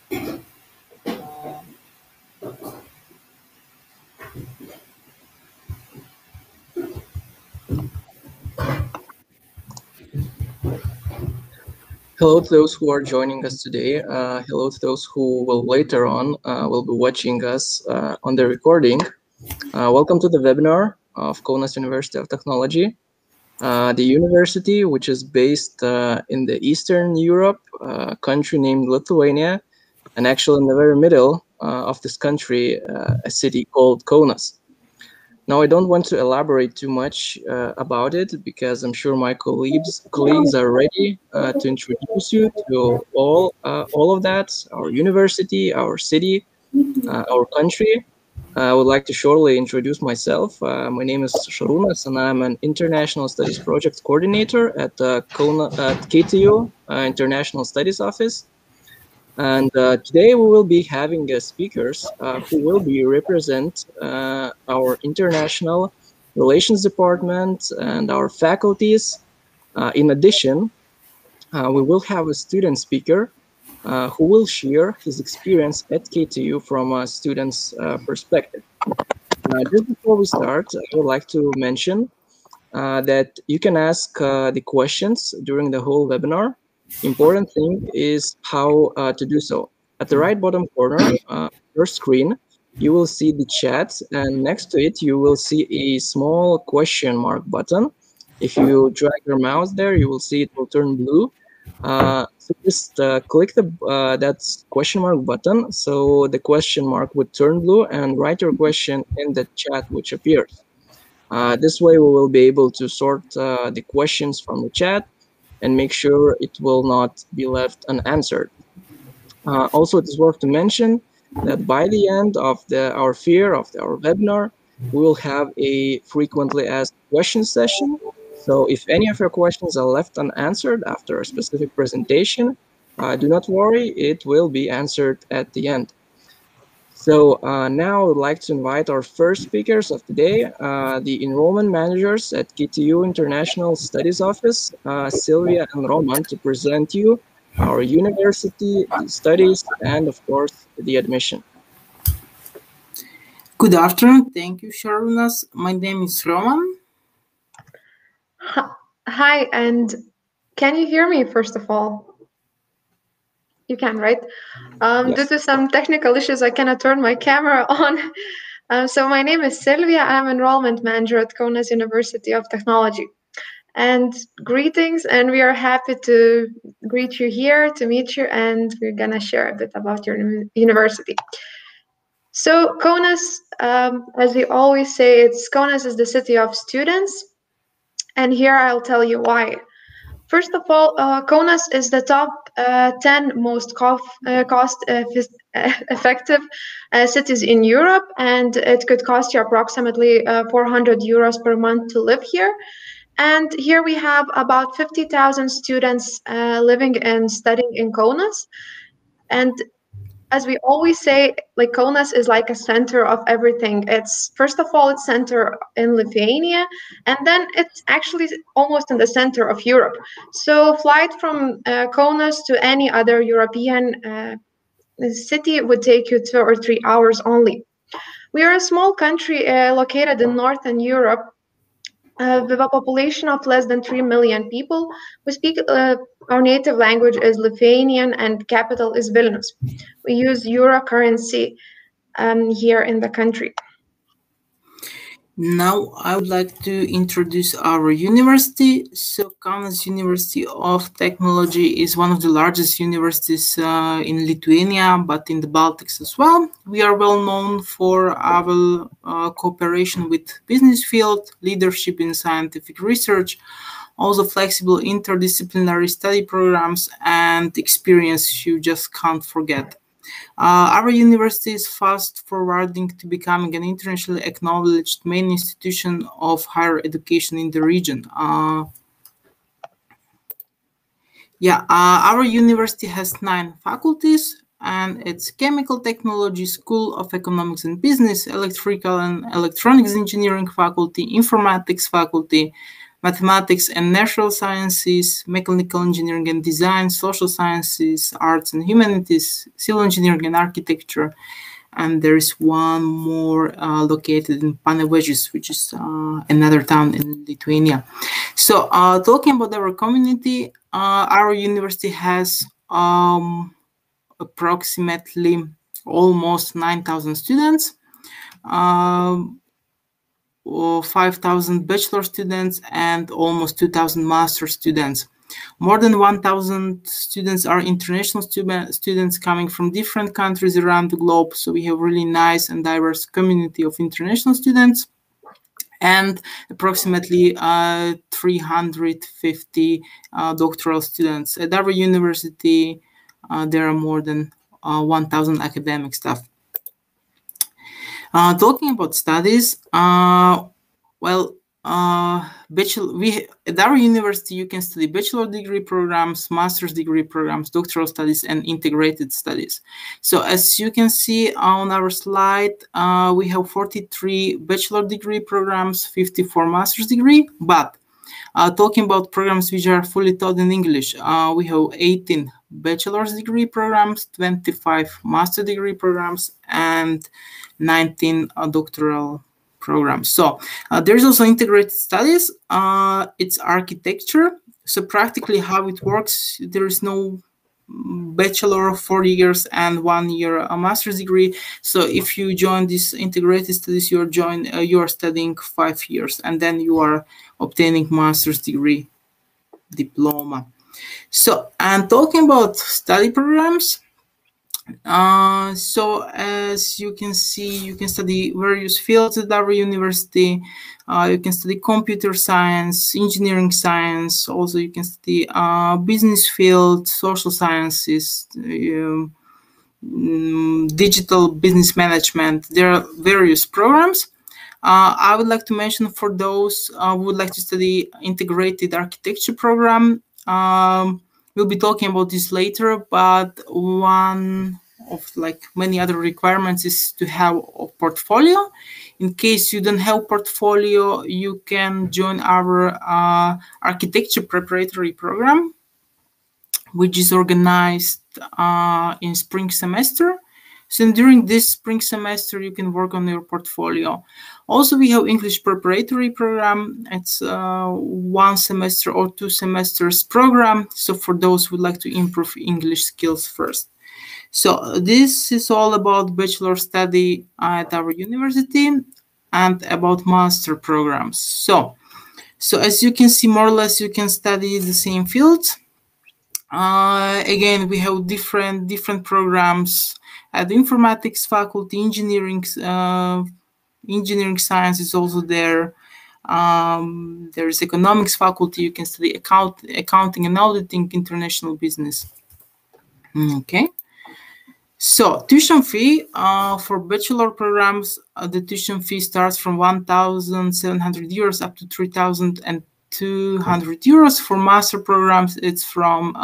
Hello to those who are joining us today. Hello to those who will later on will be watching us on the recording. Welcome to the webinar of Kaunas University of Technology. The university, which is based in the Eastern Europe country named Lithuania, and actually in the very middle of this country, a city called Kaunas. Now, I don't want to elaborate too much about it because I'm sure my colleagues are ready to introduce you to all of that, our university, our city, our country. I would like to shortly introduce myself. My name is Šarūnas, and I'm an International Studies Project Coordinator at KTU International Studies Office. And today we will be having speakers who will be represent our international relations department and our faculties. In addition, we will have a student speaker who will share his experience at KTU from a student's perspective. Just before we start, I would like to mention that you can ask the questions during the whole webinar. Important thing is how to do so. At the right bottom corner of your screen, you will see the chat, and next to it, you will see a small question mark button. If you drag your mouse there, you will see it will turn blue. So just click that question mark button, so the question mark would turn blue, and write your question in the chat which appears. This way, we will be able to sort the questions from the chat and make sure it will not be left unanswered. Also, it is worth to mention that by the end of our webinar, we will have a frequently asked questions session. So if any of your questions are left unanswered after a specific presentation, do not worry, it will be answered at the end. So now I would like to invite our first speakers of today, the enrollment managers at KTU International Studies Office, Sylvia and Roman, to present you our university, the studies, and of course, the admission. Good afternoon. Thank you, Šarūnas. My name is Roman. Hi, and can you hear me, first of all? You can, right? Yes. Due to some technical issues, I cannot turn my camera on. So my name is Sylvia. I'm enrollment manager at Kaunas University of Technology. And greetings, and we are happy to greet you here, to meet you, and we're gonna share a bit about your university. So Kaunas, as we always say, Kaunas is the city of students, and here I'll tell you why. First of all, Kaunas is the top 10 most cost-effective cities in Europe, and it could cost you approximately 400 euros per month to live here. And here we have about 50,000 students living and studying in Kaunas. And as we always say, like Kaunas is like a center of everything. It's first of all, it's center in Lithuania, and then it's actually almost in the center of Europe. So flight from Kaunas to any other European city would take you 2 or 3 hours only. We are a small country located in Northern Europe, with a population of less than 3 million people. We speak, our native language is Lithuanian, and capital is Vilnius. We use euro currency here in the country. Now I would like to introduce our university. So Kaunas University of Technology is one of the largest universities in Lithuania, but in the Baltics as well. We are well known for our cooperation with business field, leadership in scientific research, also flexible interdisciplinary study programs, and experience you just can't forget. Our university is fast forwarding to becoming an internationally acknowledged main institution of higher education in the region. Our university has 9 faculties, and it's Chemical Technology, School of Economics and Business, Electrical and Electronics Engineering faculty, Informatics faculty, mathematics and natural sciences, mechanical engineering and design, social sciences, arts and humanities, civil engineering and architecture. And there is one more located in Panevėžys, which is another town in Lithuania. So talking about our community, our university has approximately almost 9,000 students, 5,000 bachelor students, and almost 2,000 master students. More than 1,000 students are international students coming from different countries around the globe. So we have really nice and diverse community of international students, and approximately 350 doctoral students. At our university, there are more than 1,000 academic staff. Talking about studies, at our university, you can study bachelor degree programs, master's degree programs, doctoral studies, and integrated studies. So as you can see on our slide, we have 43 bachelor degree programs, 54 master's degree, but talking about programs which are fully taught in English, we have 18 bachelor's degree programs, 25 master degree programs, and 19 doctoral programs. So there's also integrated studies. It's architecture. So practically how it works, there is no bachelor of 4 years and 1 year a master's degree. So if you join these integrated studies, you are studying 5 years, and then you are obtaining master's degree diploma. So, and talking about study programs, so as you can see, you can study various fields at our university. You can study computer science, engineering science. Also, you can study business field, social sciences, digital business management. There are various programs. I would like to mention for those who would like to study integrated architecture program. We'll be talking about this later, but one of many other requirements is to have a portfolio. In case you don't have portfolio, you can join our architecture preparatory program, which is organized in spring semester. So during this spring semester, you can work on your portfolio. Also, we have English preparatory program. It's 1 semester or 2 semesters program. So for those who would like to improve English skills first. So this is all about bachelor study at our university and about master programs. So as you can see, more or less, you can study the same fields. Again, we have different programs. At the Informatics faculty, engineering science is also there. There is economics faculty. You can study accounting and auditing, international business. Okay. So tuition fee for bachelor programs, the tuition fee starts from 1,700 euros up to 3,200 euros. For master programs, it's from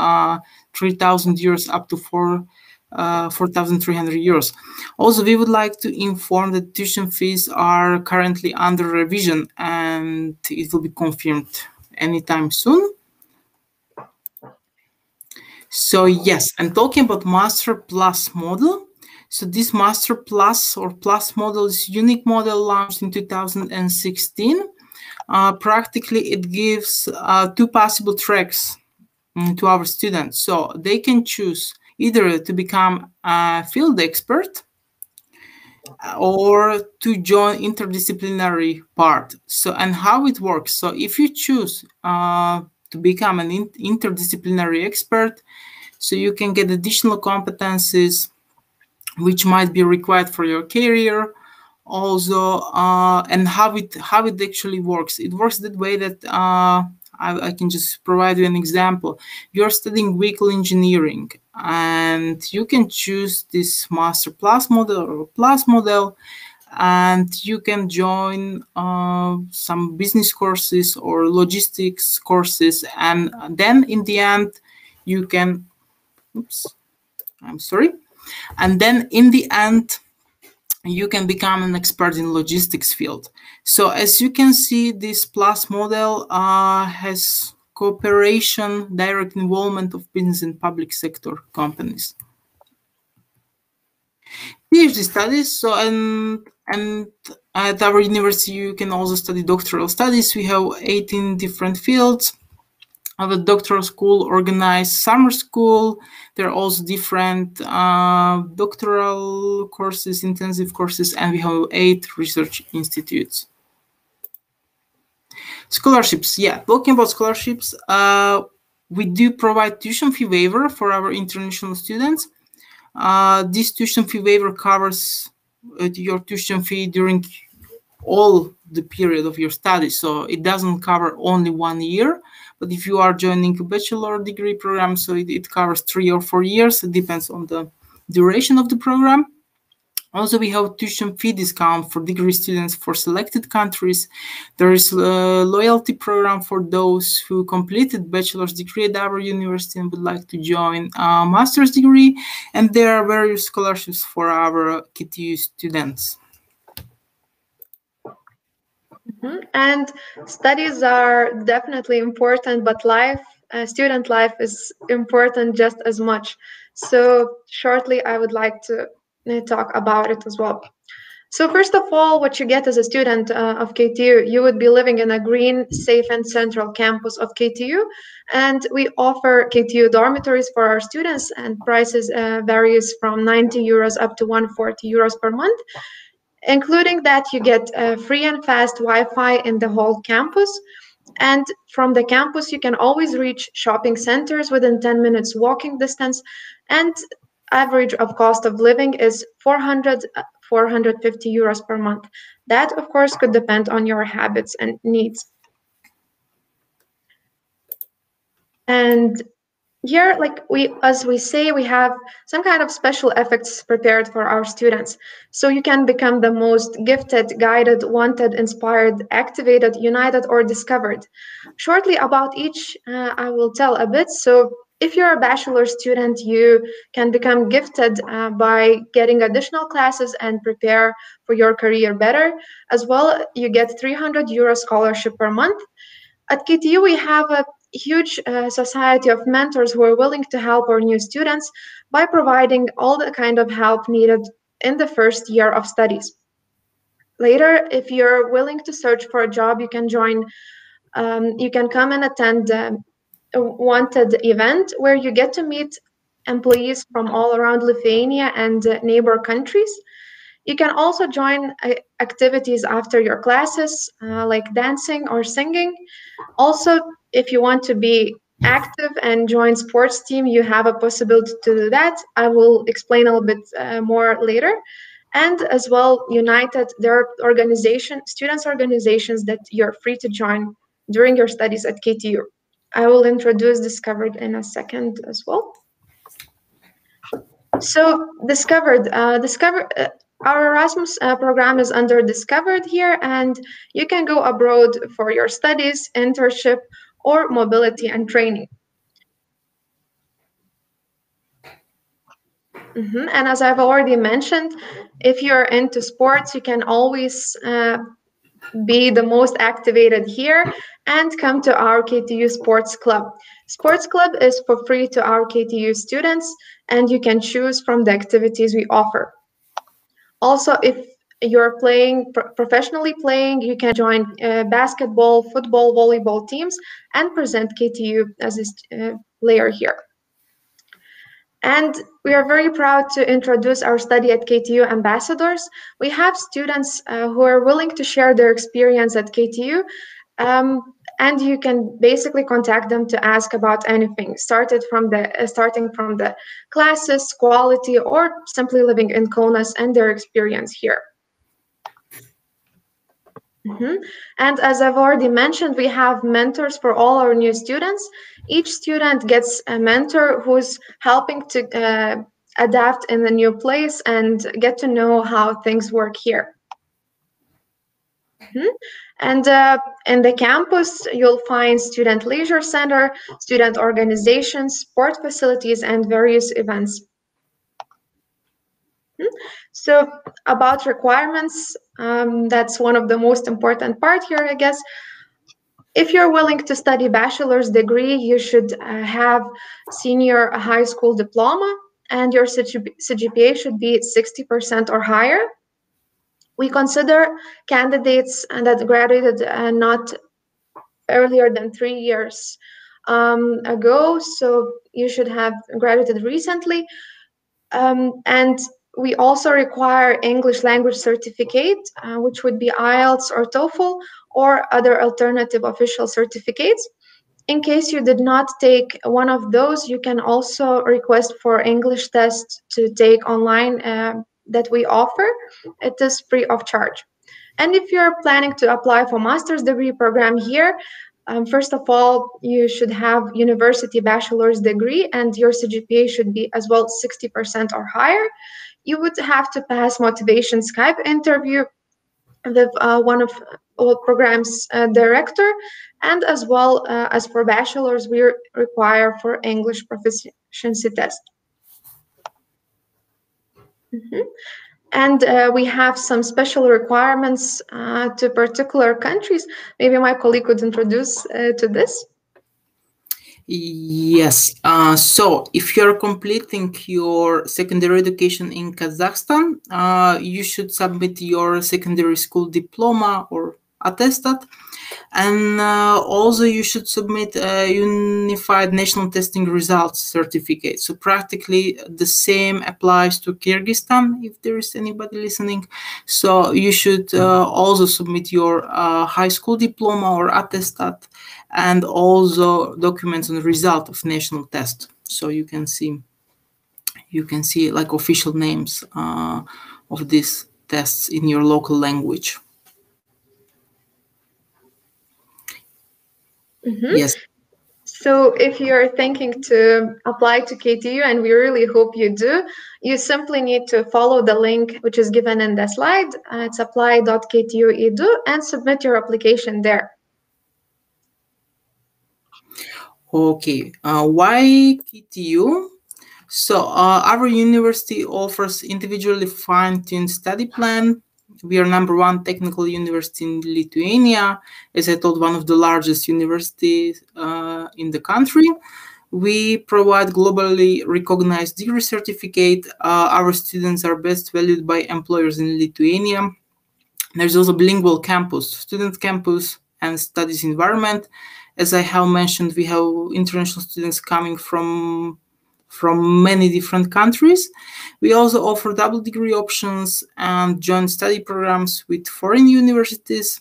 3,000 euros up to 4,300 euros. Also, we would like to inform that tuition fees are currently under revision, and it will be confirmed anytime soon. So yes, and talking about Master Plus model. So this Master Plus or Plus model is a unique model launched in 2016. Practically, it gives 2 possible tracks to our students. So they can choose either to become a field expert or to join interdisciplinary part. So, and how it works. So if you choose to become an interdisciplinary expert, so you can get additional competencies which might be required for your career. Also, and how it actually works. It works that way that I can just provide you an example. You're studying vehicle engineering, and you can choose this Master Plus model or Plus model, and you can join some business courses or logistics courses, and then in the end you can, and then in the end you can become an expert in logistics field. So as you can see, this plus model has cooperation, direct involvement of business and public sector companies. PhD studies. So and at our university, you can also study doctoral studies. We have 18 different fields. The doctoral school organized summer school. There are also different doctoral courses, intensive courses, and we have 8 research institutes. Scholarships, yeah, talking about scholarships, we do provide tuition fee waiver for our international students. This tuition fee waiver covers your tuition fee during all the period of your study. So it doesn't cover only 1 year, but if you are joining a bachelor degree program, so it covers 3 or 4 years. It depends on the duration of the program. Also, we have tuition fee discount for degree students for selected countries. There is a loyalty program for those who completed bachelor's degree at our university and would like to join a master's degree. And there are various scholarships for our KTU students. And studies are definitely important, but student life is important just as much. So shortly, I would like to talk about it as well. So first of all, what you get as a student of KTU, you would be living in a green, safe, and central campus of KTU. And we offer KTU dormitories for our students, and prices varies from 90 euros up to 140 euros per month. Including that, you get free and fast Wi-Fi in the whole campus. And from the campus, you can always reach shopping centers within 10 minutes walking distance. And average of cost of living is 450 euros per month. That, of course, could depend on your habits and needs. And here, as we say, we have some kind of special effects prepared for our students. So you can become the most gifted, guided, wanted, inspired, activated, united, or discovered. Shortly about each, I will tell a bit. So if you're a bachelor student, you can become gifted by getting additional classes and prepare for your career better. As well, you get 300 euro scholarship per month. At KTU, we have a huge society of mentors who are willing to help our new students by providing all the kind of help needed in the first year of studies. Later, if you're willing to search for a job, you can join, you can come and attend a wanted event where you get to meet employees from all around Lithuania and neighbor countries. You can also join activities after your classes, like dancing or singing. Also, if you want to be active and join sports team, you have a possibility to do that. I will explain a little bit more later. And as well, United, there are students organizations that you're free to join during your studies at KTU. I will introduce Discovered in a second as well. So Discovered, our Erasmus program is under Discovered here, and you can go abroad for your studies, internship, or mobility and training. And as I've already mentioned, if you're into sports, you can always be the most activated here and come to our KTU Sports Club. Sports Club is for free to our KTU students, and you can choose from the activities we offer. Also, if you're professionally playing, you can join basketball, football, volleyball teams and present KTU as a player here. And we are very proud to introduce our Study at KTU ambassadors. We have students who are willing to share their experience at KTU, and you can basically contact them to ask about anything, starting from the classes, quality, or simply living in Kaunas and their experience here. And as I've already mentioned, we have mentors for all our new students. Each student gets a mentor who's helping to adapt in the new place and get to know how things work here. And in the campus, you'll find student leisure center, student organizations, sport facilities, and various events. So about requirements, that's one of the most important part here, I guess. If you're willing to study bachelor's degree, you should have senior high school diploma, and your CGPA should be 60% or higher. We consider candidates that graduated not earlier than 3 years ago, so you should have graduated recently. And we also require English language certificate, which would be IELTS or TOEFL or other alternative official certificates. In case you did not take one of those, you can also request for English test to take online that we offer. It is free of charge. And if you're planning to apply for master's degree program here, first of all, you should have university bachelor's degree and your CGPA should be as well 60% or higher. You would have to pass motivation Skype interview with one of all programs director, and as well as for bachelor's, we require for English proficiency test. And we have some special requirements to particular countries. Maybe my colleague could introduce to this. Yes. So if you're completing your secondary education in Kazakhstan, you should submit your secondary school diploma or attestat. And also you should submit a unified national testing results certificate. So practically the same applies to Kyrgyzstan, if there is anybody listening. So you should also submit your high school diploma or attestat, and also documents on the result of national test. So you can see like official names of these tests in your local language. Yes. So if you're thinking to apply to KTU, and we really hope you do, you simply need to follow the link which is given in the slide. It's apply.ktu.edu and submit your application there. Okay, why KTU? So our university offers individually fine-tuned study plan. We are #1 technical university in Lithuania, as I told, one of the largest universities in the country. We provide globally recognized degree certificate. Our students are best valued by employers in Lithuania. There's also bilingual campus, student campus, and studies environment. As I have mentioned, we have international students coming from many different countries. We also offer double degree options and joint study programs with foreign universities.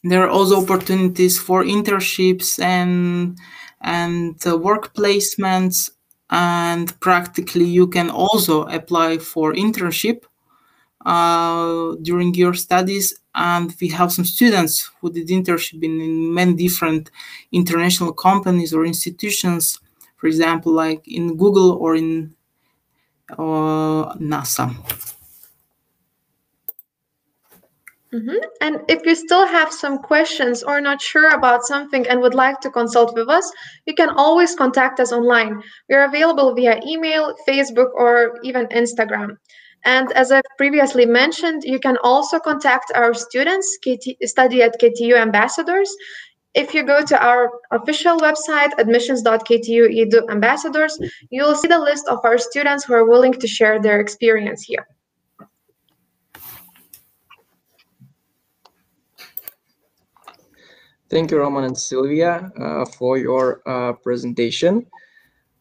There are also opportunities for internships and work placements, and practically you can also apply for internship during your studies. And we have some students who did internship in many different international companies or institutions, for example, like in Google or in NASA. And if you still have some questions or not sure about something and would like to consult with us, you can always contact us online. We are available via email, Facebook, or even Instagram. And as I've previously mentioned, you can also contact our students, study at KTU ambassadors. If you go to our official website, admissions.ktu.edu ambassadors, you'll see the list of our students who are willing to share their experience here. Thank you, Roman and Sylvia, for your presentation.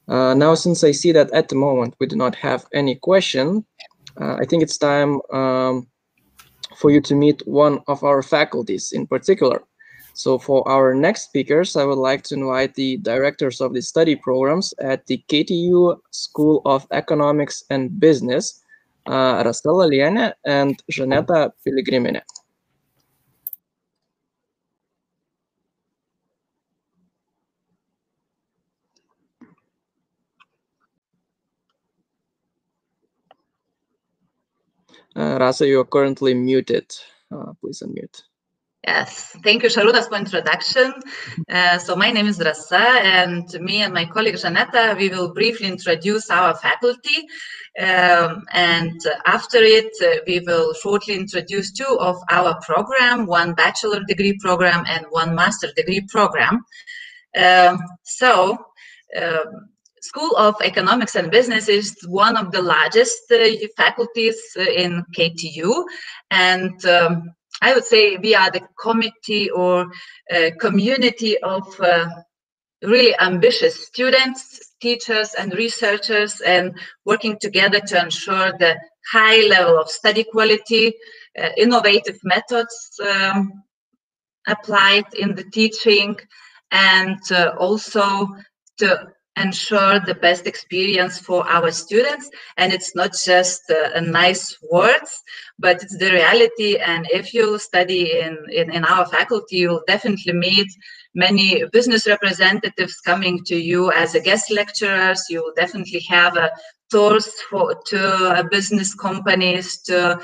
Now, since I see that at the moment we do not have any question, I think it's time for you to meet one of our faculties in particular. So for our next speakers, I would like to invite the directors of the study programs at the KTU School of Economics and Business, Rastela Liene and Žaneta Piligrimine. Rasa, you are currently muted. Please unmute. Yes, thank you, Sharunas, for introduction. So my name is Rasa, and me and my colleague Janetta, we will briefly introduce our faculty. And after it, we will shortly introduce two of our program, one bachelor degree program and one master degree program. School of Economics and Business is one of the largest faculties in KTU, and I would say we are the committee or community of really ambitious students, teachers, and researchers, and working together to ensure the high level of study quality, innovative methods applied in the teaching, and also to ensure the best experience for our students. And it's not just nice words, but it's the reality. And if you study in our faculty, you'll definitely meet many business representatives coming to you as a guest lecturers. You will definitely have tours to business companies to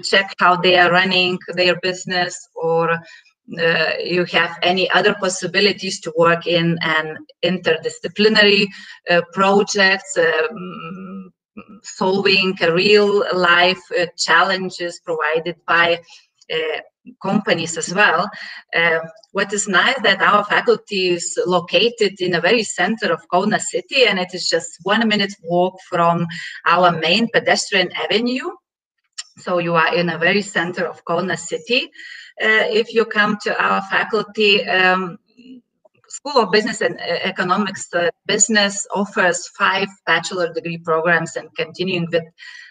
check how they are running their business, or you have any other possibilities to work in an interdisciplinary projects, solving real life challenges provided by companies as well. What is nice that our faculty is located in a very center of Kaunas city, and it is just 1 minute walk from our main pedestrian avenue. So you are in a very center of Kaunas city. If you come to our faculty, School of Business and Economics Business offers 5 bachelor degree programs and continuing with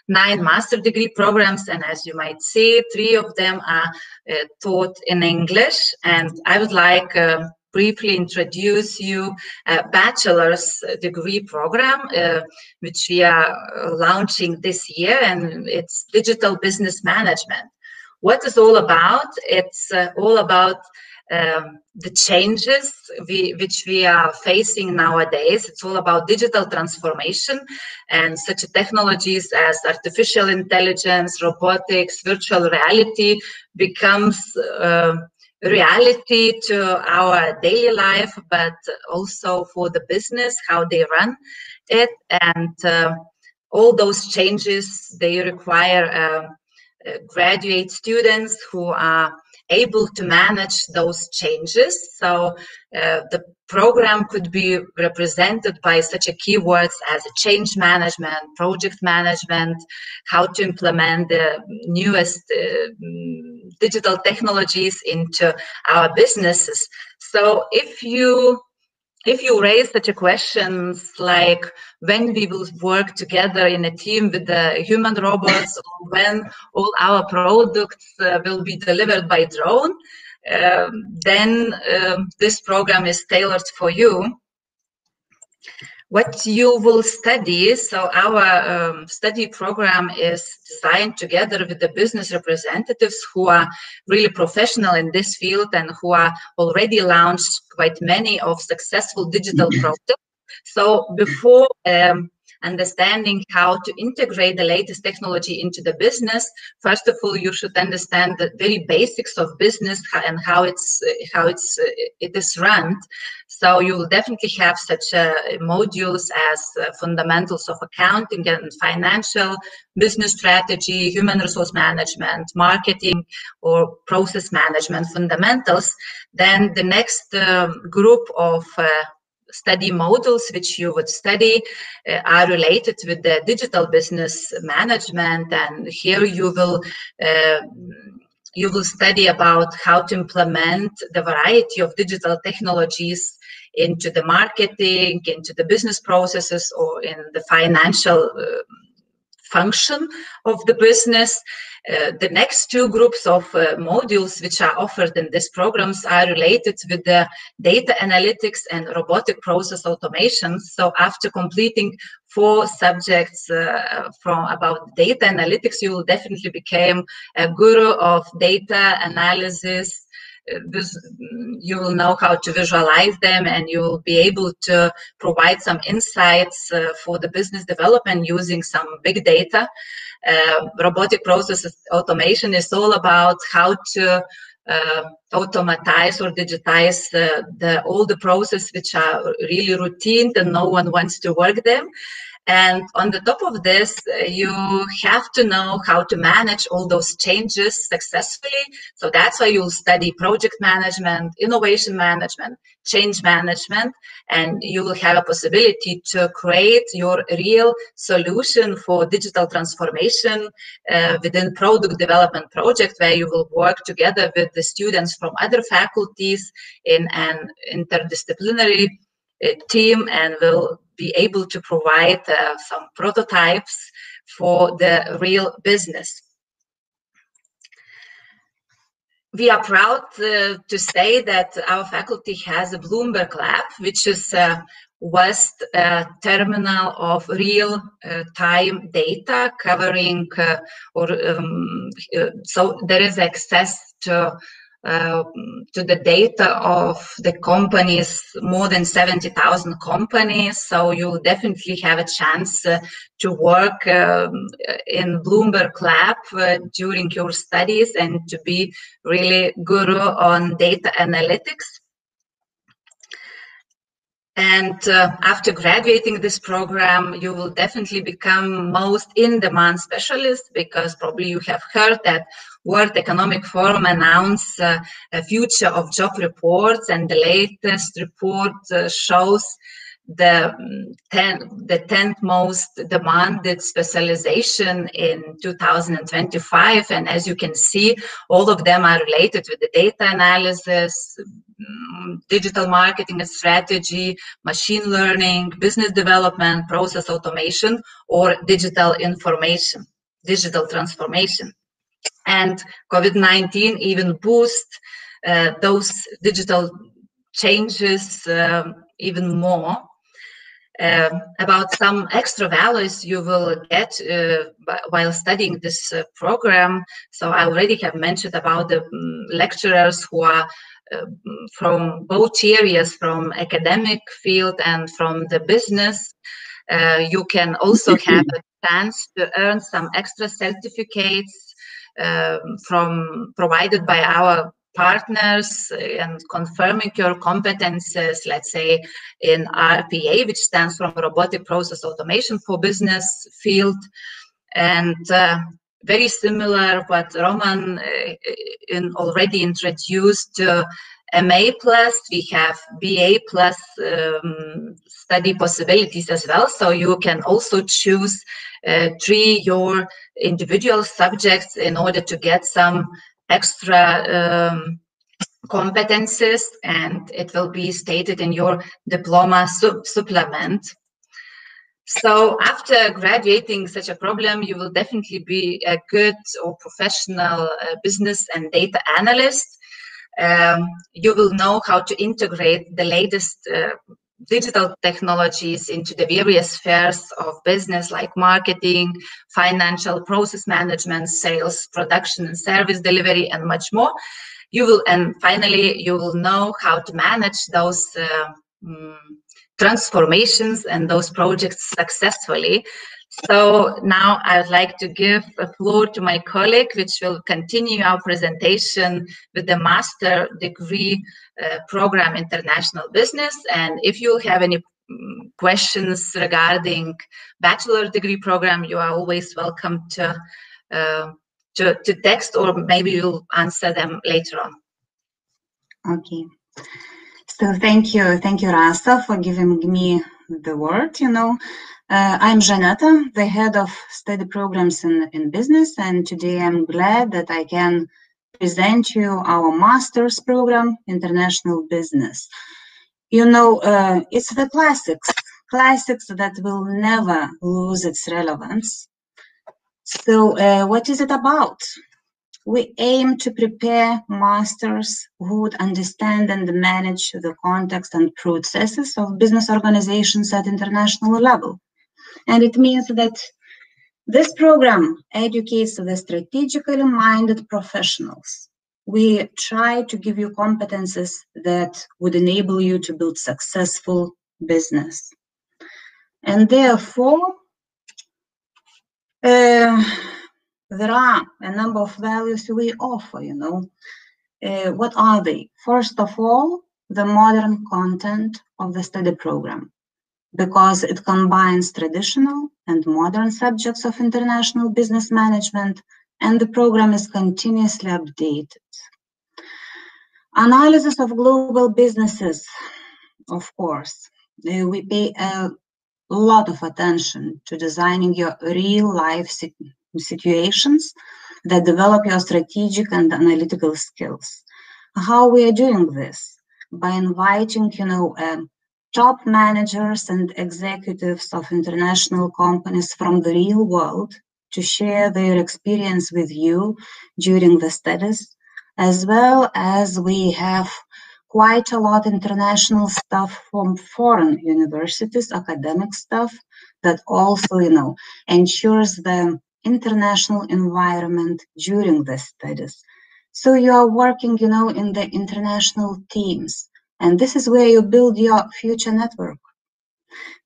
9 master degree programs. And as you might see, 3 of them are taught in English. And I would like briefly introduce you a bachelor's degree program, which we are launching this year, and it's Digital Business Management. What is all about? It's all about the changes which we are facing nowadays. It's all about digital transformation, and such technologies as artificial intelligence, robotics, virtual reality becomes reality to our daily life, but also for the business, how they run it. And all those changes, they require graduate students who are able to manage those changes. So the program could be represented by such a keywords as change management, project management, how to implement the newest digital technologies into our businesses. So if you raise such a questions like when we will work together in a team with the human robots, or when all our products will be delivered by drone, then this program is tailored for you. What you will study, so our study program is designed together with the business representatives who are really professional in this field and who are already launched quite many of successful digital projects. So before understanding how to integrate the latest technology into the business, first of all, you should understand the very basics of business and how it is run. So you will definitely have such modules as fundamentals of accounting and financial, business strategy, human resource management, marketing, or process management fundamentals. Then the next group of study modules which you would study are related with the digital business management, and here you will study about how to implement the variety of digital technologies into the marketing, into the business processes, or in the financial function of the business. The next 2 groups of modules which are offered in these programs are related with the data analytics and robotic process automation. So after completing 4 subjects from about data analytics, you will definitely become a guru of data analysis, you will know how to visualize them, and you will be able to provide some insights for the business development using some big data. Robotic process automation is all about how to automatize or digitize all the processes which are really routine and no one wants to work them. And on the top of this, you have to know how to manage all those changes successfully. So that's why you'll study project management, innovation management, change management, and you will have a possibility to create your real solution for digital transformation within product development project, where you will work together with the students from other faculties in an interdisciplinary team, and will be able to provide some prototypes for the real business. We are proud to say that our faculty has a Bloomberg Lab, which is a vast terminal of real-time data covering, so there is access to the data of the companies, more than 70,000 companies. So you'll definitely have a chance to work in Bloomberg Lab during your studies and to be really guru on data analytics. And after graduating this program, you will definitely become most in-demand specialist, because probably you have heard that World Economic Forum announced a future of job reports, and the latest report shows the 10th most demanded specialization in 2025. And as you can see, all of them are related with the data analysis, digital marketing and strategy, machine learning, business development, process automation, or digital transformation. And COVID-19 even boosts those digital changes even more. About some extra values you will get while studying this program. So I already have mentioned about the lecturers who are from both areas, from academic field and from the business. You can also have a chance to earn some extra certificates provided by our partners, and confirming your competences, let's say in RPA, which stands for Robotic Process Automation for Business field. And very similar what Roman already introduced, MA plus, we have BA plus study possibilities as well. So you can also choose 3 your individual subjects in order to get some extra competences, and it will be stated in your diploma supplement. So after graduating such a program, you will definitely be a good or professional business and data analyst. You will know how to integrate the latest digital technologies into the various spheres of business, like marketing, financial, process management, sales, production and service delivery, and much more. And finally, you will know how to manage those transformations and those projects successfully. So now I would like to give the floor to my colleague, which will continue our presentation with the master degree program, International Business. And if you have any questions regarding bachelor degree program, you are always welcome to text, or maybe you'll answer them later on. Okay. So thank you, Rasta, for giving me the word. I'm Janeta, the head of study programs in business, and today I'm glad that I can present you our master's program, International Business. It's the classics that will never lose its relevance. So what is it about? We aim to prepare masters who would understand and manage the context and processes of business organizations at international level. And it means that this program educates the strategically minded professionals we try to give you competences that would enable you to build successful business. And therefore, there are a number of values we offer, What are they? First of all, the modern content of the study program, because it combines traditional and modern subjects of international business management, and the program is continuously updated. Analysis of global businesses, of course. We pay a lot of attention to designing your real-life situations that develop your strategic and analytical skills. How we are doing this? By inviting, top managers and executives of international companies from the real world to share their experience with you during the studies, as well as we have quite a lot of international staff from foreign universities, academic staff, that also, ensures the international environment during the studies. So you are working, in the international teams, and this is where you build your future network.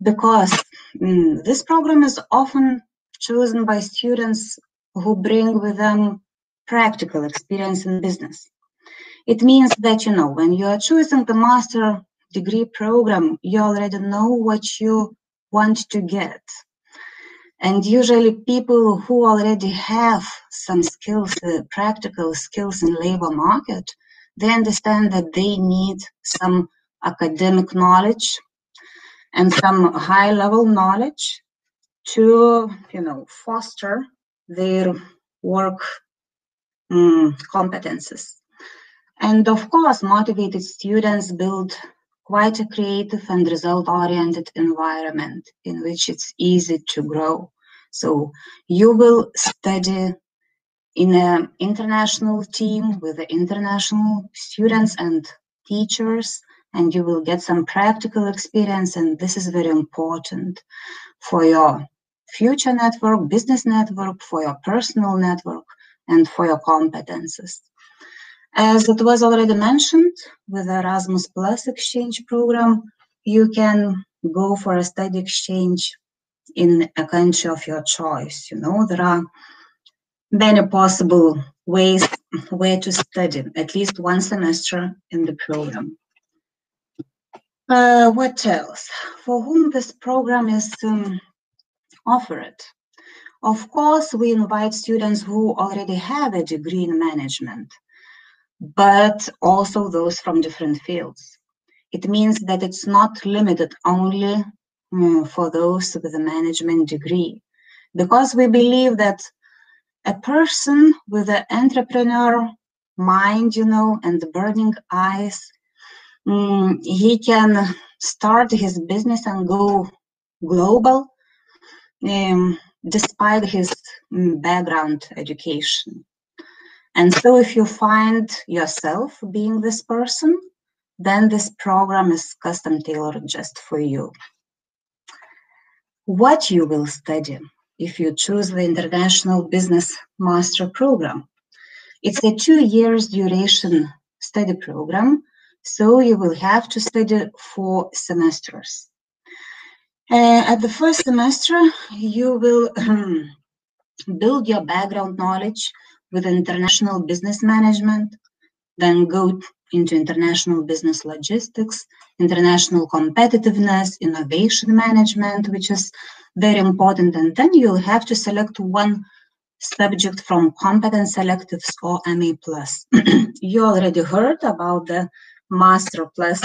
Because this program is often chosen by students who bring with them practical experience in business. It means that, when you are choosing the master degree program, you already know what you want to get. And usually people who already have some skills, practical skills in labor market, they understand that they need some academic knowledge and some high-level knowledge to, foster their work competences. And of course, motivated students build quite a creative and result-oriented environment in which it's easy to grow. So you will study in an international team with the international students and teachers, and you will get some practical experience, and this is very important for your future network, business network, for your personal network, and for your competences. As it was already mentioned, with the Erasmus Exchange program, you can go for a study exchange in a country of your choice. There are many possible ways where to study, at least one semester in the program. What else? For whom this program is offered? Of course, we invite students who already have a degree in management, but also those from different fields. It means that it's not limited only for those with a management degree, because we believe that a person with an entrepreneur mind, and burning eyes, he can start his business and go global despite his background education. And so if you find yourself being this person, then this program is custom tailored just for you. What you will study if you choose the International Business Master Program? It's a 2 years duration study program, so you will have to study 4 semesters. At the first semester, you will build your background knowledge with international business management, then go into international business logistics, international competitiveness, innovation management, which is very important. And then you'll have to select one subject from competence selectives or MA+. You already heard about the Master Plus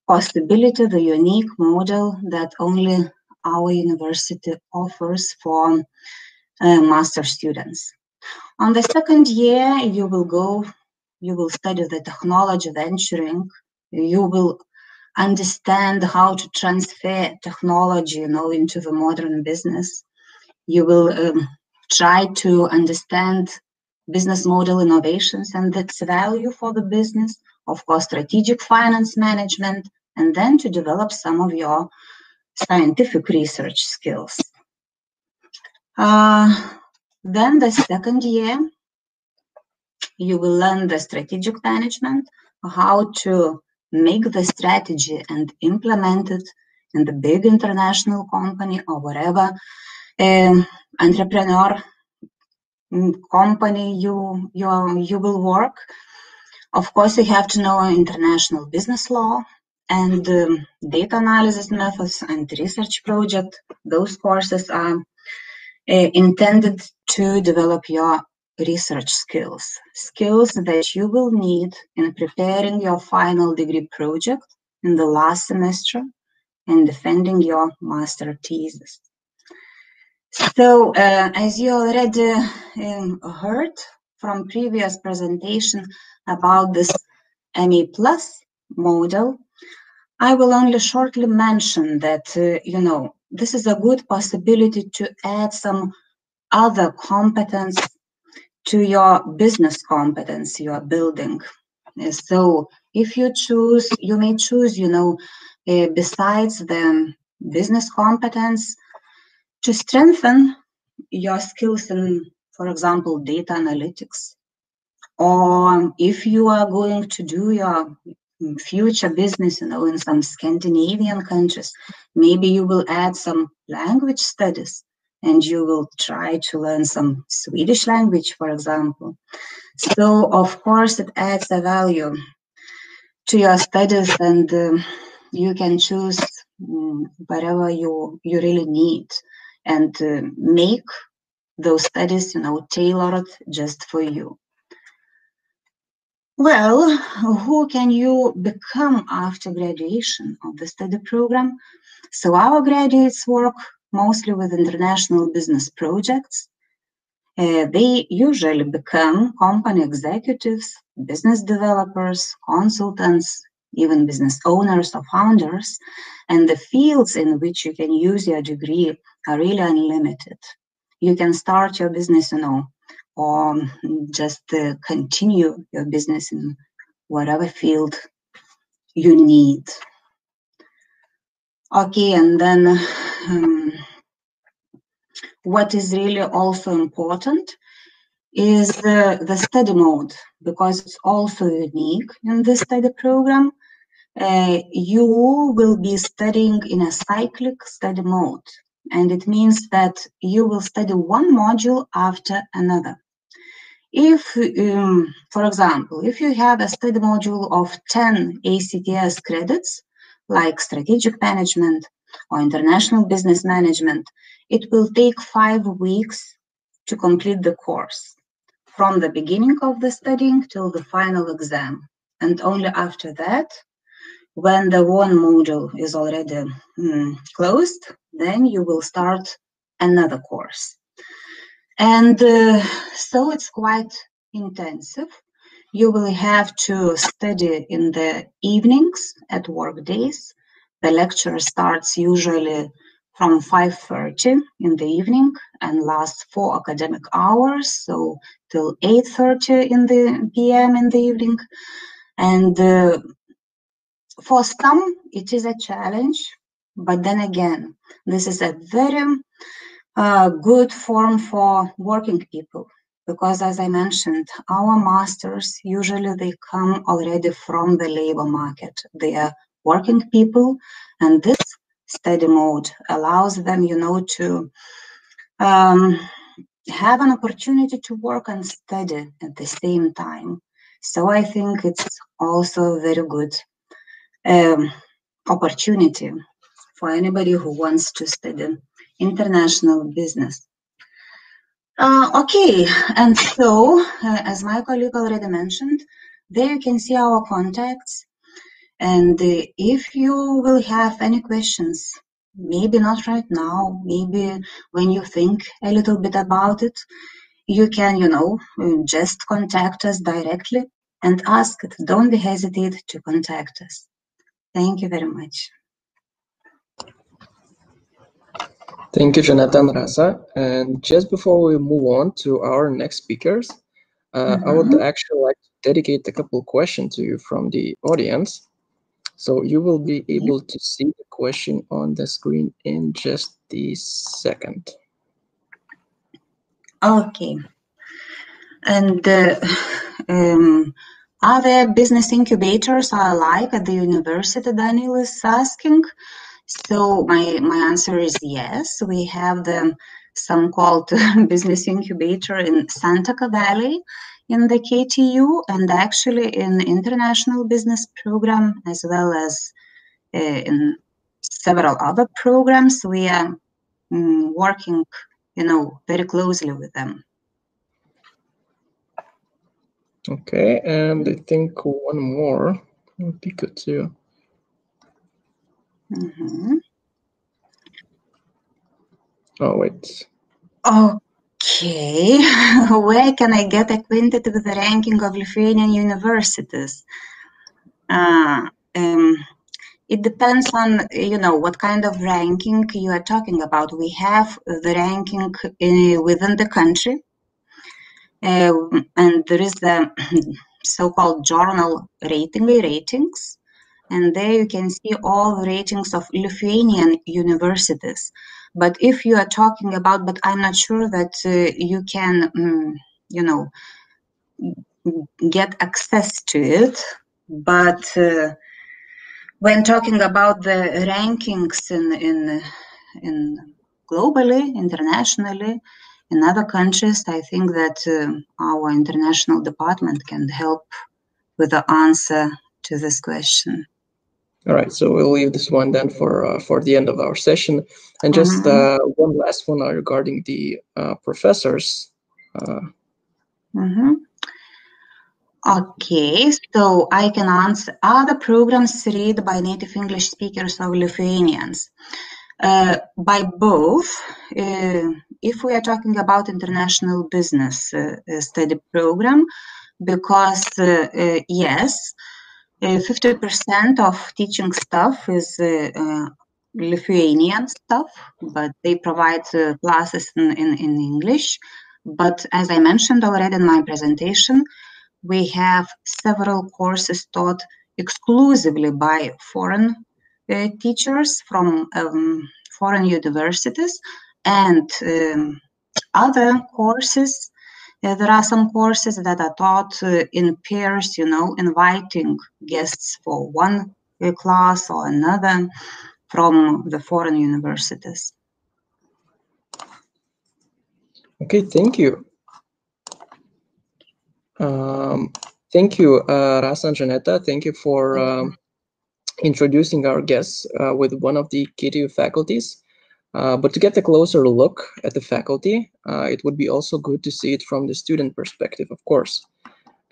possibility, the unique model that only our university offers for master students. On the second year, you will study the technology venturing. You will understand how to transfer technology, into the modern business. You will try to understand business model innovations and its value for the business, of course, strategic finance management, and then to develop some of your scientific research skills. Then the second year, You will learn the strategic management, how to make the strategy and implement it in the big international company or whatever entrepreneur company you will work. Of course, you have to know international business law and data analysis methods and research project. Those courses are intended to develop your research skills that you will need in preparing your final degree project in the last semester and defending your master thesis. So, as you already heard from previous presentation about this MA Plus model, I will only shortly mention that, this is a good possibility to add some other competence to your business competence you are building. So if you choose, you may choose, besides the business competence, to strengthen your skills in, for example, data analytics. Or if you are going to do your future business, in some Scandinavian countries, maybe you will add some language studies and you will try to learn some Swedish language, for example. So, of course, it adds a value to your studies, and you can choose whatever you really need and make those studies, tailored just for you. Well, who can you become after graduation of the study program? So our graduates work mostly with international business projects. They usually become company executives, business developers, consultants, even business owners or founders. And the fields in which you can use your degree are really unlimited. You can start your business, or just continue your business in whatever field you need. Okay, and then what is really also important is the study mode, because it's also unique in the study program. You will be studying in a cyclic study mode, and it means that you will study one module after another. If, for example, if you have a study module of 10 ACTS credits, like strategic management or international business management, it will take 5 weeks to complete the course, from the beginning of the studying till the final exam. And only after that, when the one module is already closed, then you will start another course. And so it's quite intensive. You will have to study in the evenings at work days. The lecture starts usually from 5:30 in the evening and lasts 4 academic hours, so till 8:30 in the p.m. in the evening. And for some, it is a challenge, but then again, this is a very good form for working people, because as I mentioned, our masters, usually they come already from the labor market. They are working people, and this study mode allows them, to have an opportunity to work and study at the same time. So I think it's also a very good opportunity for anybody who wants to study international business. Okay, and so, as my colleague already mentioned, there you can see our contacts. And if you will have any questions, maybe not right now, maybe when you think a little bit about it, you can, just contact us directly and ask it. Don't be hesitate to contact us. Thank you very much. Thank you, Janetta and Rasa. And just before we move on to our next speakers, I would actually like to dedicate a couple of questions to you from the audience. So you will be able to see the question on the screen in just a second. Okay. And Are there business incubators or alike at the university, Daniel is asking. So my answer is yes. We have some called business incubator in Santaca Valley in the KTU, and actually in international business program, as well as in several other programs. We are working, very closely with them. Okay, and I think one more would be good too. Oh, wait. Okay, where can I get acquainted with the ranking of Lithuanian universities? It depends on, what kind of ranking you are talking about. We have the ranking within the country, and there is the so-called journal ratings, and there you can see all the ratings of Lithuanian universities. But if you are talking about, but I'm not sure that you can, get access to it. But when talking about the rankings in globally, internationally, in other countries, I think that our international department can help with the answer to this question. All right, so we'll leave this one then for the end of our session, and just one last one regarding the professors. Okay, so I can answer. Are the programs read by native English speakers or Lithuanians? By both. If we are talking about international business study program, because yes, 50% of teaching staff is Lithuanian staff, but they provide classes in English. But as I mentioned already in my presentation, we have several courses taught exclusively by foreign teachers from foreign universities, and other courses. There are some courses that are taught in pairs, inviting guests for one class or another from the foreign universities. Okay, thank you. Thank you, Rasa and Janetta. Thank you for introducing our guests with one of the KTU faculties. But to get a closer look at the faculty, it would be also good to see it from the student perspective, of course.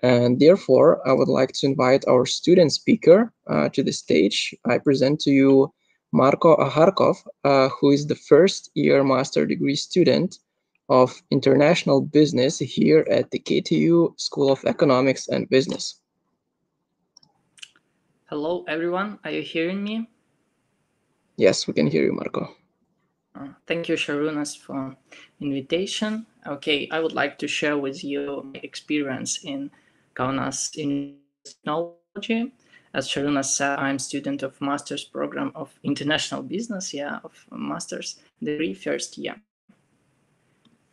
And therefore, I would like to invite our student speaker to the stage. I present to you Marko Aharkov, who is the first-year master degree student of International Business here at the KTU School of Economics and Business. Hello, everyone. Are you hearing me? Yes, we can hear you, Marko. Thank you, Sharunas, for invitation. Okay, I would like to share with you my experience in Kaunas in technology. As Sharunas said, I'm student of master's program of international business, of master's degree first year.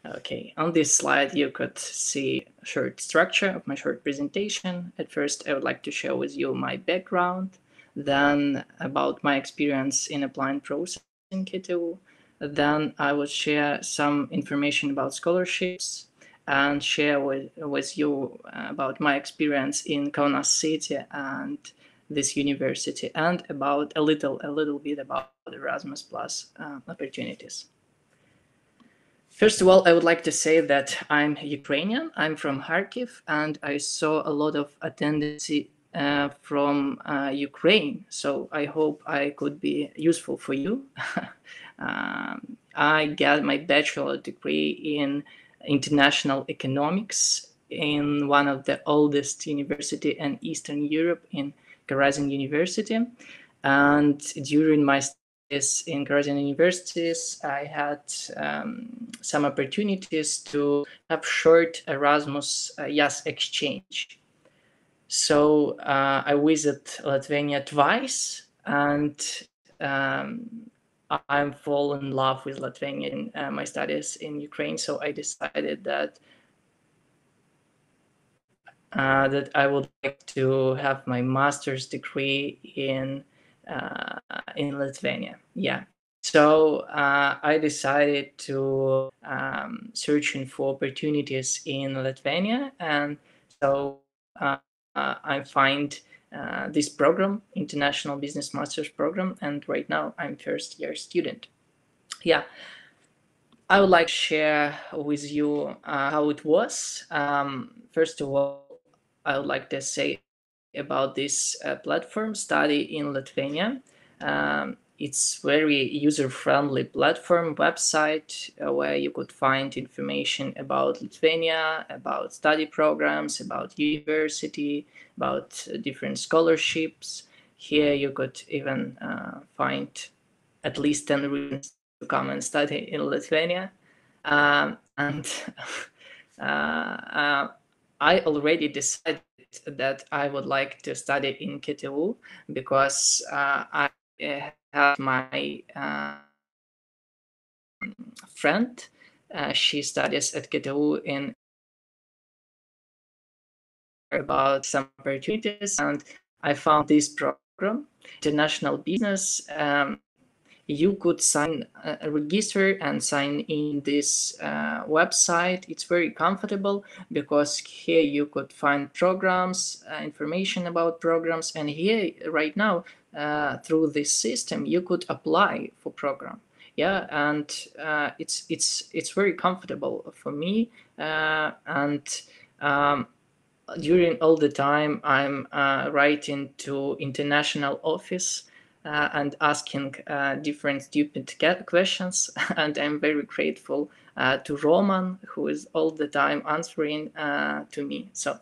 Okay, on this slide, you could see a short structure of my short presentation. At first, I would like to share with you my background, then about my experience in applying process in KTU. Then I will share some information about scholarships and share with you about my experience in Kaunas city and this university, and about a little bit about Erasmus Plus opportunities. First of all, I would like to say that I'm Ukrainian. I'm from Kharkiv, and I saw a lot of attendance from Ukraine. So I hope I could be useful for you. I got my bachelor degree in international economics in one of the oldest university in Eastern Europe, in Karazin University. And during my studies in Karazin universities, I had some opportunities to have short Erasmus exchange. So I visited Lithuania twice, and I fall in love with Lithuania in my studies in Ukraine. So I decided that that I would like to have my master's degree in Lithuania. Yeah. So I decided to searching for opportunities in Lithuania, and so I find this program, International Business Masters Program, and right now I'm first year student. Yeah, I would like to share with you how it was. First of all, I would like to say about this platform, Study in Lithuania. It's very user-friendly platform website where you could find information about Lithuania, about study programs, about university, about different scholarships. Here you could even find at least 10 reasons to come and study in Lithuania. And I already decided that I would like to study in KTU because I have my friend. She studies at KTU in about some opportunities, and I found this program, International Business. You could register and sign in this website. It's very comfortable because here you could find programs, information about programs, and here right now through this system you could apply for program. Yeah, and it's very comfortable for me, and during all the time I'm writing to international office and asking different stupid questions. And I'm very grateful to Roman, who is all the time answering to me. So,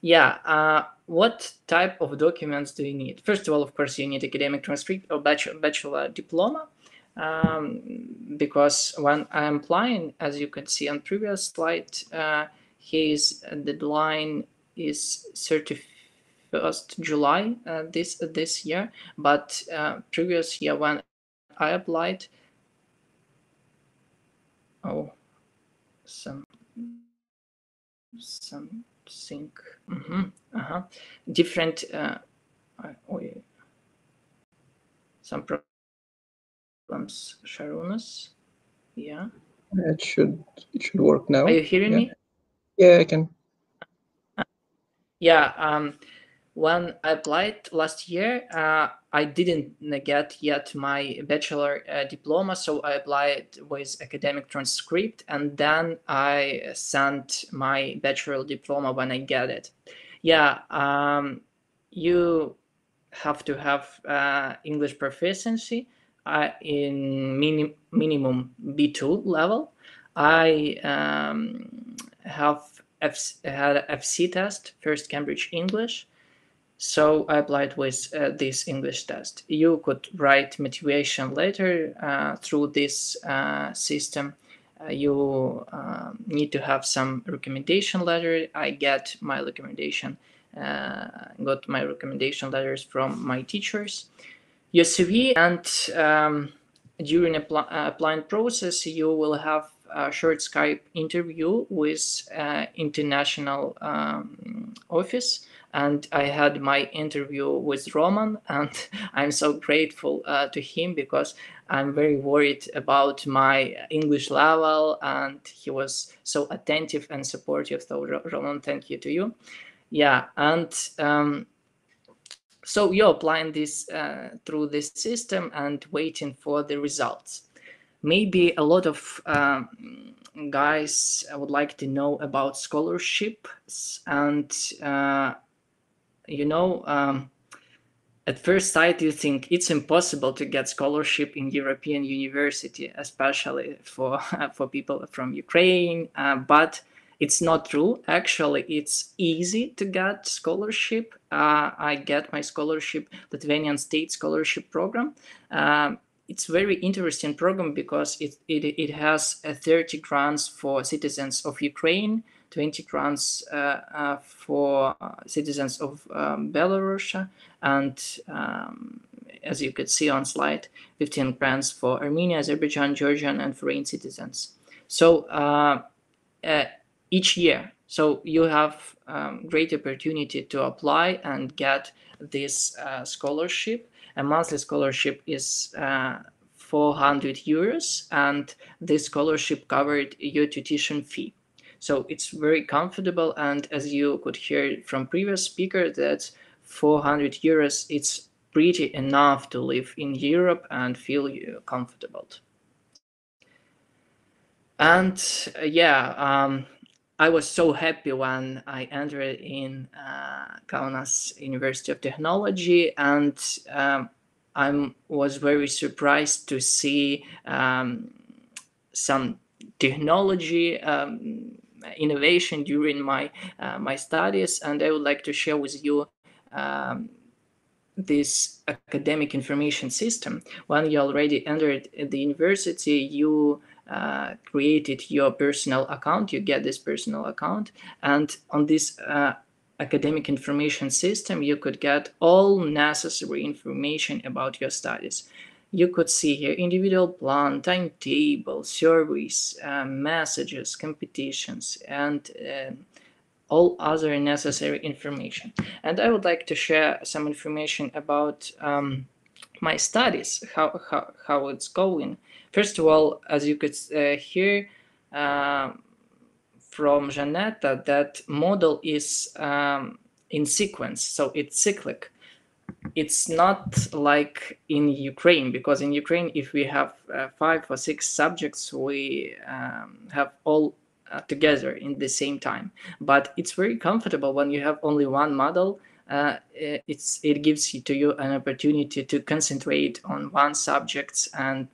yeah, what type of documents do you need? First of all, of course, you need academic transcript or bachelor diploma. Because when I'm applying, as you can see on previous slide, his deadline is 31st July this year, but previous year when I applied, something different. Some problems, Sharunas. Yeah. It should work now. Are you hearing me? Yeah, I can. Yeah. When I applied last year, I didn't get yet my bachelor diploma, so I applied with academic transcript, and then I sent my bachelor diploma when I get it. Yeah, you have to have English proficiency in minimum B2 level. I had a FC test, first Cambridge English. So I applied with this English test. You could write motivation letter through this system. You need to have some recommendation letter. I got my recommendation letters from my teachers. Your CV, and during applying process, you will have a short Skype interview with international office. And I had my interview with Roman, and I'm so grateful to him because I'm very worried about my English level, and he was so attentive and supportive. So Roman, thank you to you. Yeah, and so you're applying this through this system and waiting for the results. Maybe a lot of guys would like to know about scholarships, and at first sight you think it's impossible to get scholarship in European university, especially for for people from Ukraine, but it's not true. Actually, it's easy to get scholarship. I get my scholarship, Lithuanian State Scholarship Program. It's very interesting program because it has 30 grants for citizens of Ukraine, 20 grants for citizens of Belarus, and as you could see on slide, 15 grants for Armenia, Azerbaijan, Georgian, and foreign citizens. So each year. So you have great opportunity to apply and get this scholarship. A monthly scholarship is 400 euros, and this scholarship covered your tuition fee. So it's very comfortable, and as you could hear from previous speaker, that 400 euros, it's pretty enough to live in Europe and feel comfortable. And I was so happy when I entered in Kaunas University of Technology, and I was very surprised to see some technology innovation during my studies, and I would like to share with you this academic information system. When you already entered the university, you created your personal account, you get this personal account, and on this academic information system, you could get all necessary information about your studies. You could see here individual plan, timetable, surveys, messages, competitions, and all other necessary information. And I would like to share some information about my studies, how it's going. First of all, as you could hear from Janetta, that model is in sequence, so it's cyclic. It's not like in Ukraine, because in Ukraine, if we have 5 or 6 subjects, we have all together in the same time. But it's very comfortable when you have only one model. It gives to you an opportunity to concentrate on one subject and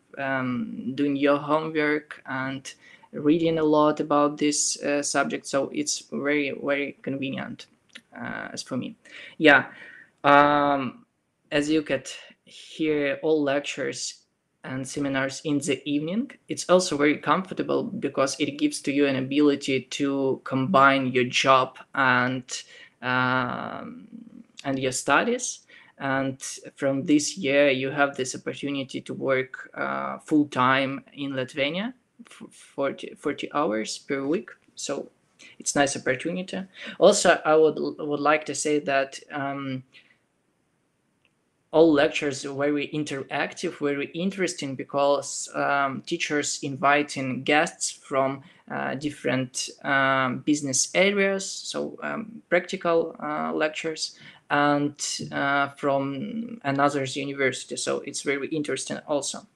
doing your homework and reading a lot about this subject. So it's very, very convenient as for me. Yeah. As you could hear all lectures and seminars in the evening, it's also very comfortable because it gives to you an ability to combine your job and your studies. And from this year, you have this opportunity to work full-time in Lithuania, 40 hours per week. So it's a nice opportunity. Also, I would like to say that all lectures are very interactive, very interesting, because teachers inviting guests from different business areas, so practical lectures, and from another university. So it's very interesting also.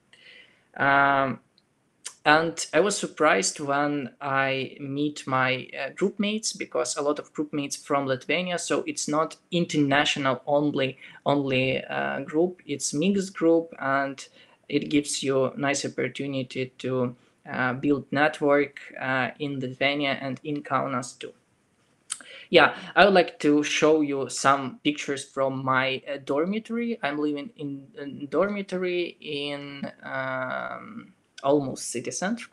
And I was surprised when I meet my group mates, because a lot of group mates from Lithuania. So it's not international only group. It's mixed group, and it gives you a nice opportunity to build network in Lithuania and in Kaunas too. Yeah, I would like to show you some pictures from my dormitory. I'm living in a dormitory in almost city center.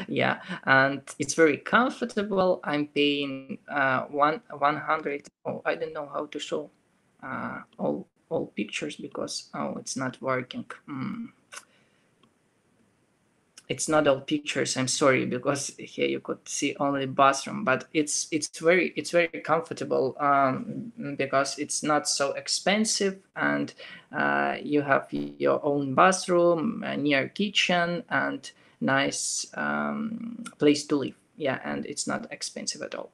Yeah, and it's very comfortable. I'm paying 100. Oh, I don't know how to show all pictures because it's not working. It's not all pictures, I'm sorry, because here you could see only bathroom, but it's very comfortable because it's not so expensive, and you have your own bathroom, near kitchen, and nice place to live. Yeah, and it's not expensive at all.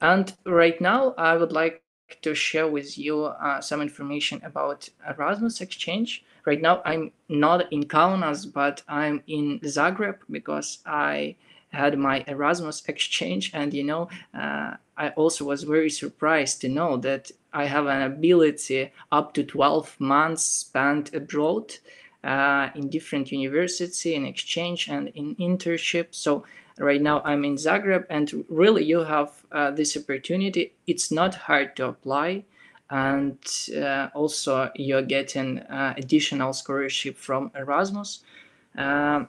And right now I would like to share with you some information about Erasmus Exchange. Right now I'm not in Kaunas, but I'm in Zagreb, because I had my Erasmus Exchange, and I also was very surprised to know that I have an ability up to 12 months spent abroad in different universities, in exchange and in internship. So right now I'm in Zagreb, and really you have this opportunity. It's not hard to apply, and also you're getting additional scholarship from Erasmus.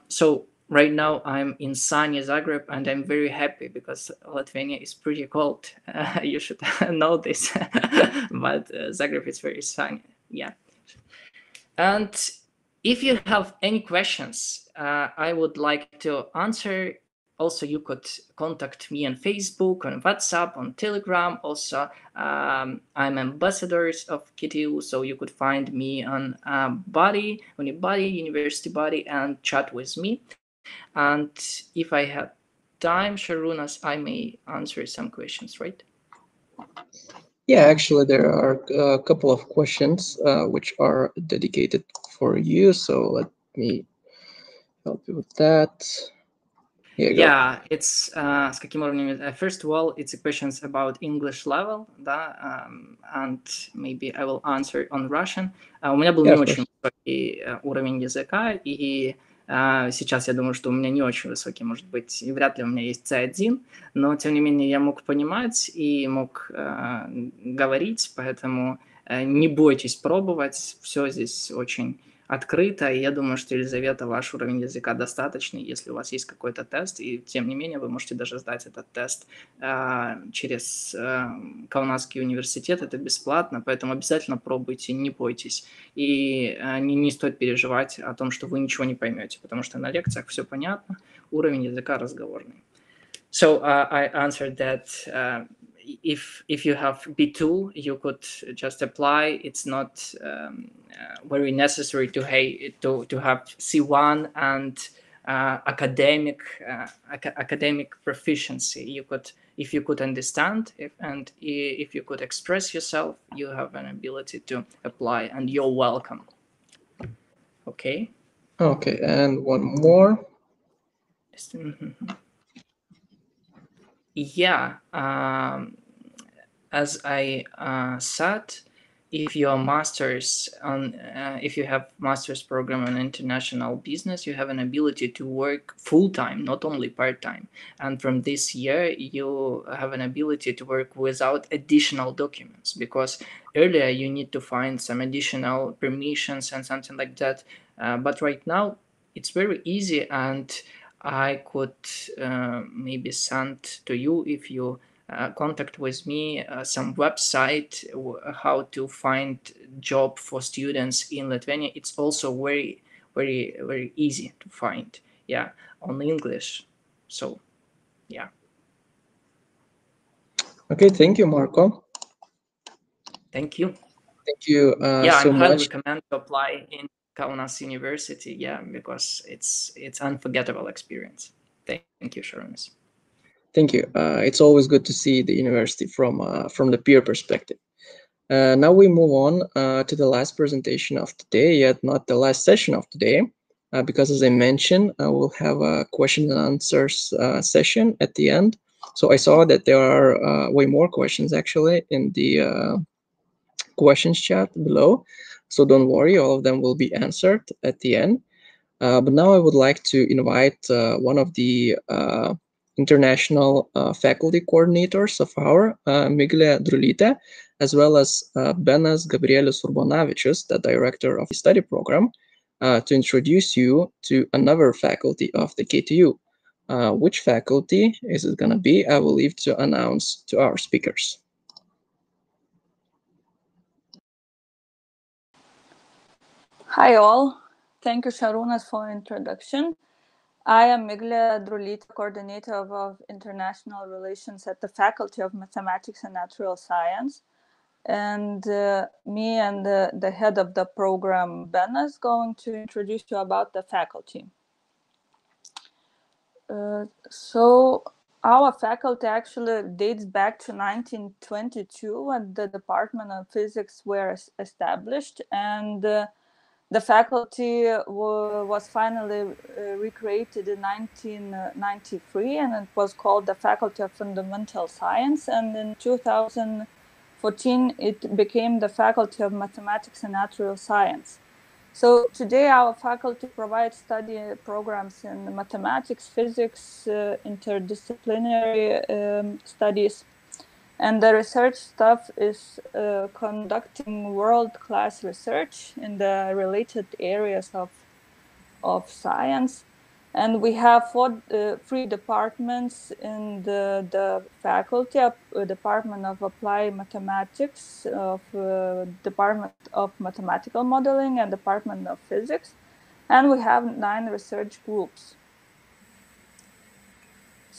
So right now I'm in sunny Zagreb, and I'm very happy because Lithuania is pretty cold. You should know this, but Zagreb is very sunny. Yeah. And if you have any questions, I would like to answer also, you could contact me on Facebook, on WhatsApp, on Telegram. Also, I'm ambassadors of KTU, so you could find me on Body, University Body, and chat with me. And if I have time, Sharunas, I may answer some questions, right? Yeah, actually, there are a couple of questions which are dedicated for you. So let me help you with that. Here you Yeah, it's с каким уровнем? First of all, it's questions about English level, да, and maybe I will answer on Russian. У меня был Yeah, не of очень course. высокий уровень языка, и сейчас я думаю, что у меня не очень высокий, может быть, и вряд ли у меня есть C1, но тем не менее я мог понимать и мог говорить, поэтому не бойтесь пробовать, все здесь очень открыто, и я думаю, что, Елизавета, ваш уровень языка достаточный, если у вас есть какой-то тест, и тем не менее вы можете даже сдать этот тест через Каунасский университет, это бесплатно, поэтому обязательно пробуйте, не бойтесь, и не стоит переживать о том, что вы ничего не поймете, потому что на лекциях все понятно, уровень языка разговорный. So I answered that if you have B2, you could just apply. It's not very necessary to have C1 and academic proficiency. You could, if you could understand and if you could express yourself, you have an ability to apply, and you're welcome. Okay. Okay, and one more. Yeah, as I said, if you are masters on, if you have master's program on international business, you have an ability to work full time, not only part time. And from this year, you have an ability to work without additional documents, because earlier you need to find some additional permissions and something like that. But right now, it's very easy, and I could maybe send to you, if you contact with me, some website how to find job for students in Lithuania. It's also very, very, very easy to find. Yeah, on English. So, yeah. Okay, thank you, Marco. Thank you. Thank you Yeah, so I highly much. recommend to apply in Kaunas University. Yeah, because it's unforgettable experience. Thank you, Sharonis. Thank you. It's always good to see the university from the peer perspective. Now we move on to the last presentation of today, yet not the last session of today, because as I mentioned, we'll have a question and answers session at the end. So I saw that there are way more questions actually in the questions chat below. So don't worry, all of them will be answered at the end. But now I would like to invite one of the international faculty coordinators of our, Miglė Drulytė, as well as Benas Gabrielius Urbonavičius, the director of the study program, to introduce you to another faculty of the KTU. Which faculty is it going to be? I will leave to announce to our speakers. Hi all, thank you Sharunas for introduction. I am Miglė Drulytė, coordinator of international relations at the Faculty of Mathematics and Natural Science. And me and the head of the program, Benas, is going to introduce you about the faculty. So our faculty actually dates back to 1922 when the Department of Physics were established, and the faculty was finally recreated in 1993, and it was called the Faculty of Fundamental Science. And in 2014, it became the Faculty of Mathematics and Natural Science. So today, our faculty provides study programs in mathematics, physics, interdisciplinary studies. And the research staff is conducting world-class research in the related areas of science. And we have three departments in the faculty: Department of Applied Mathematics, Department of Mathematical Modeling, and Department of Physics. And we have 9 research groups.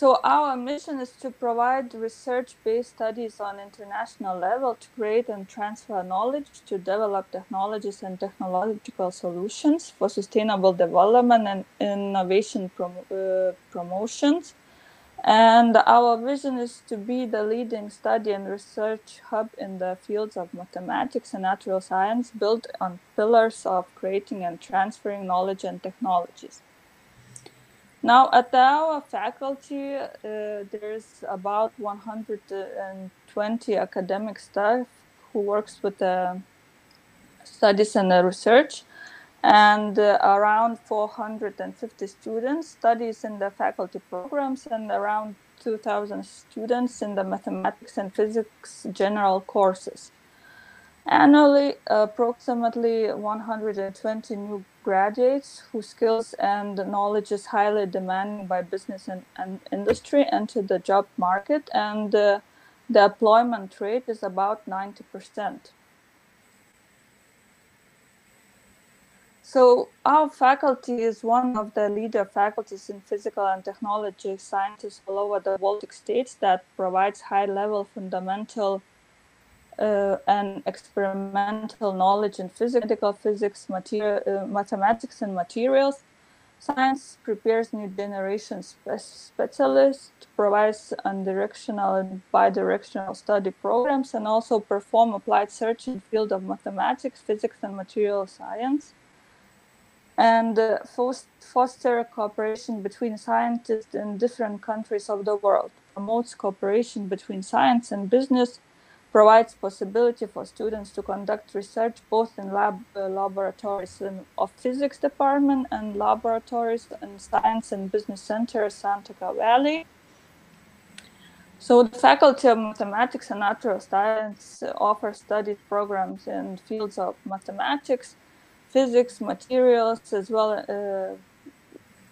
So our mission is to provide research-based studies on international level to create and transfer knowledge, to develop technologies and technological solutions for sustainable development and innovation promotions. And our vision is to be the leading study and research hub in the fields of mathematics and natural science, built on pillars of creating and transferring knowledge and technologies. Now, at our faculty, there's about 120 academic staff who works with studies and research, and around 450 students studies in the faculty programs, and around 2,000 students in the mathematics and physics general courses. Annually, approximately 120 new graduates whose skills and knowledge is highly demanded by business and industry enter the job market, and the employment rate is about 90%. So our faculty is one of the leader faculties in physical and technology sciences all over the Baltic states that provides high-level fundamental and experimental knowledge in physics, medical physics, mathematics and materials. Science prepares new generation specialists, provides unidirectional and bidirectional study programs, and also perform applied research in the field of mathematics, physics, and material science. And foster cooperation between scientists in different countries of the world, promotes cooperation between science and business, provides possibility for students to conduct research both in laboratories of physics department and laboratories in science and business center Santika Valley. So the Faculty of Mathematics and Natural Science offers study programs in fields of mathematics, physics, materials, as well,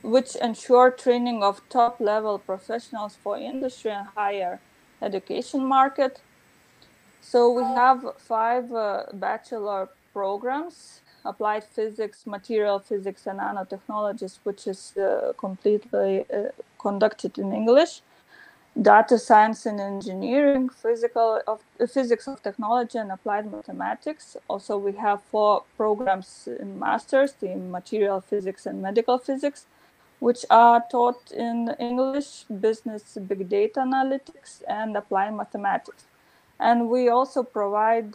which ensure training of top-level professionals for industry and higher education market. So we have 5 bachelor programs: applied physics, material physics, and nanotechnologies, which is completely conducted in English. Data science and engineering, physics of technology and applied mathematics. Also, we have 4 programs in masters in material physics and medical physics, which are taught in English, business, big data analytics, and applied mathematics. And we also provide,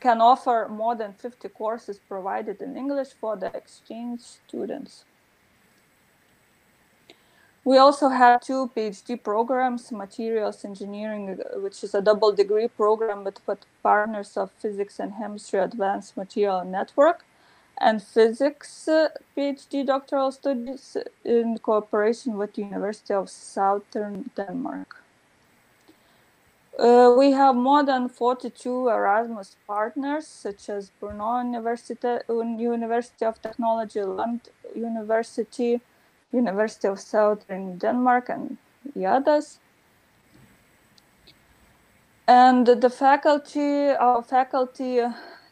can offer more than 50 courses provided in English for the exchange students. We also have 2 PhD programs: materials engineering, which is a double degree program with partners of physics and chemistry advanced material network, and physics PhD doctoral studies in cooperation with the University of Southern Denmark. We have more than 42 Erasmus partners, such as Brno University of Technology, Lund University, University of Southern Denmark, and the others. And our faculty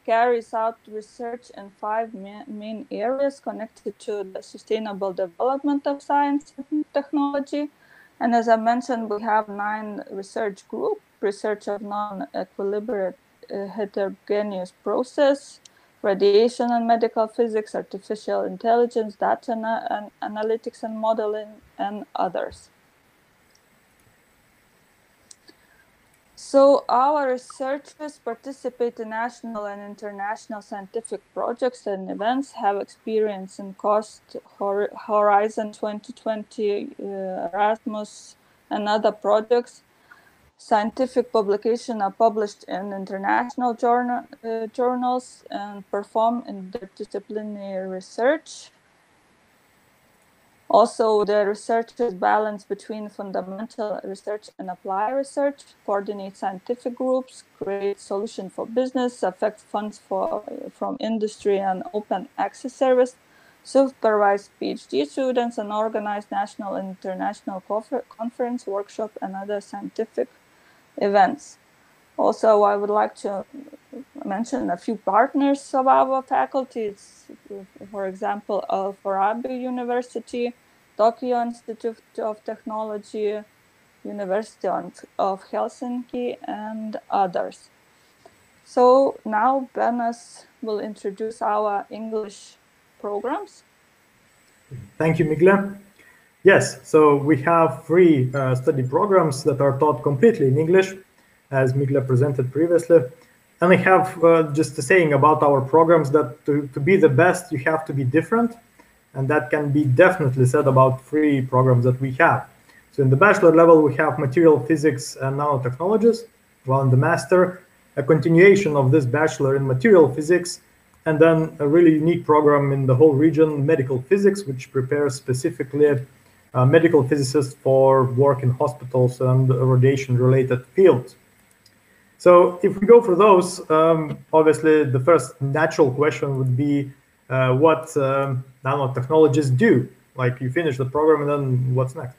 carries out research in 5 main areas connected to the sustainable development of science and technology. And as I mentioned, we have 9 research groups: research of non-equilibrium heterogeneous process, radiation and medical physics, artificial intelligence, data analytics and modeling, and others. So our researchers participate in national and international scientific projects and events, have experience in COST, Horizon 2020, Erasmus, and other projects. Scientific publications are published in international journals and perform interdisciplinary research. Also, the researchers balance between fundamental research and applied research, coordinate scientific groups, create solutions for business, affect funds from industry and open access service, supervise PhD students, and organize national and international conference, workshop, and other scientific events. Also, I would like to mention a few partners of our faculties. For example, Euphrates University, Tokyo Institute of Technology, University of Helsinki, and others. So now Benas will introduce our English programs. Thank you, Migla. Yes, so we have 3 study programs that are taught completely in English, as Migla presented previously. And I have just a saying about our programs that to be the best, you have to be different. And that can be definitely said about 3 programs that we have. So in the bachelor level, we have material physics and nanotechnologies, while in the master, a continuation of this bachelor in material physics, and then a really unique program in the whole region, medical physics, which prepares specifically medical physicists for work in hospitals and radiation-related fields. So if we go for those, obviously the first natural question would be what nanotechnologies do. Like you finish the program and then what's next?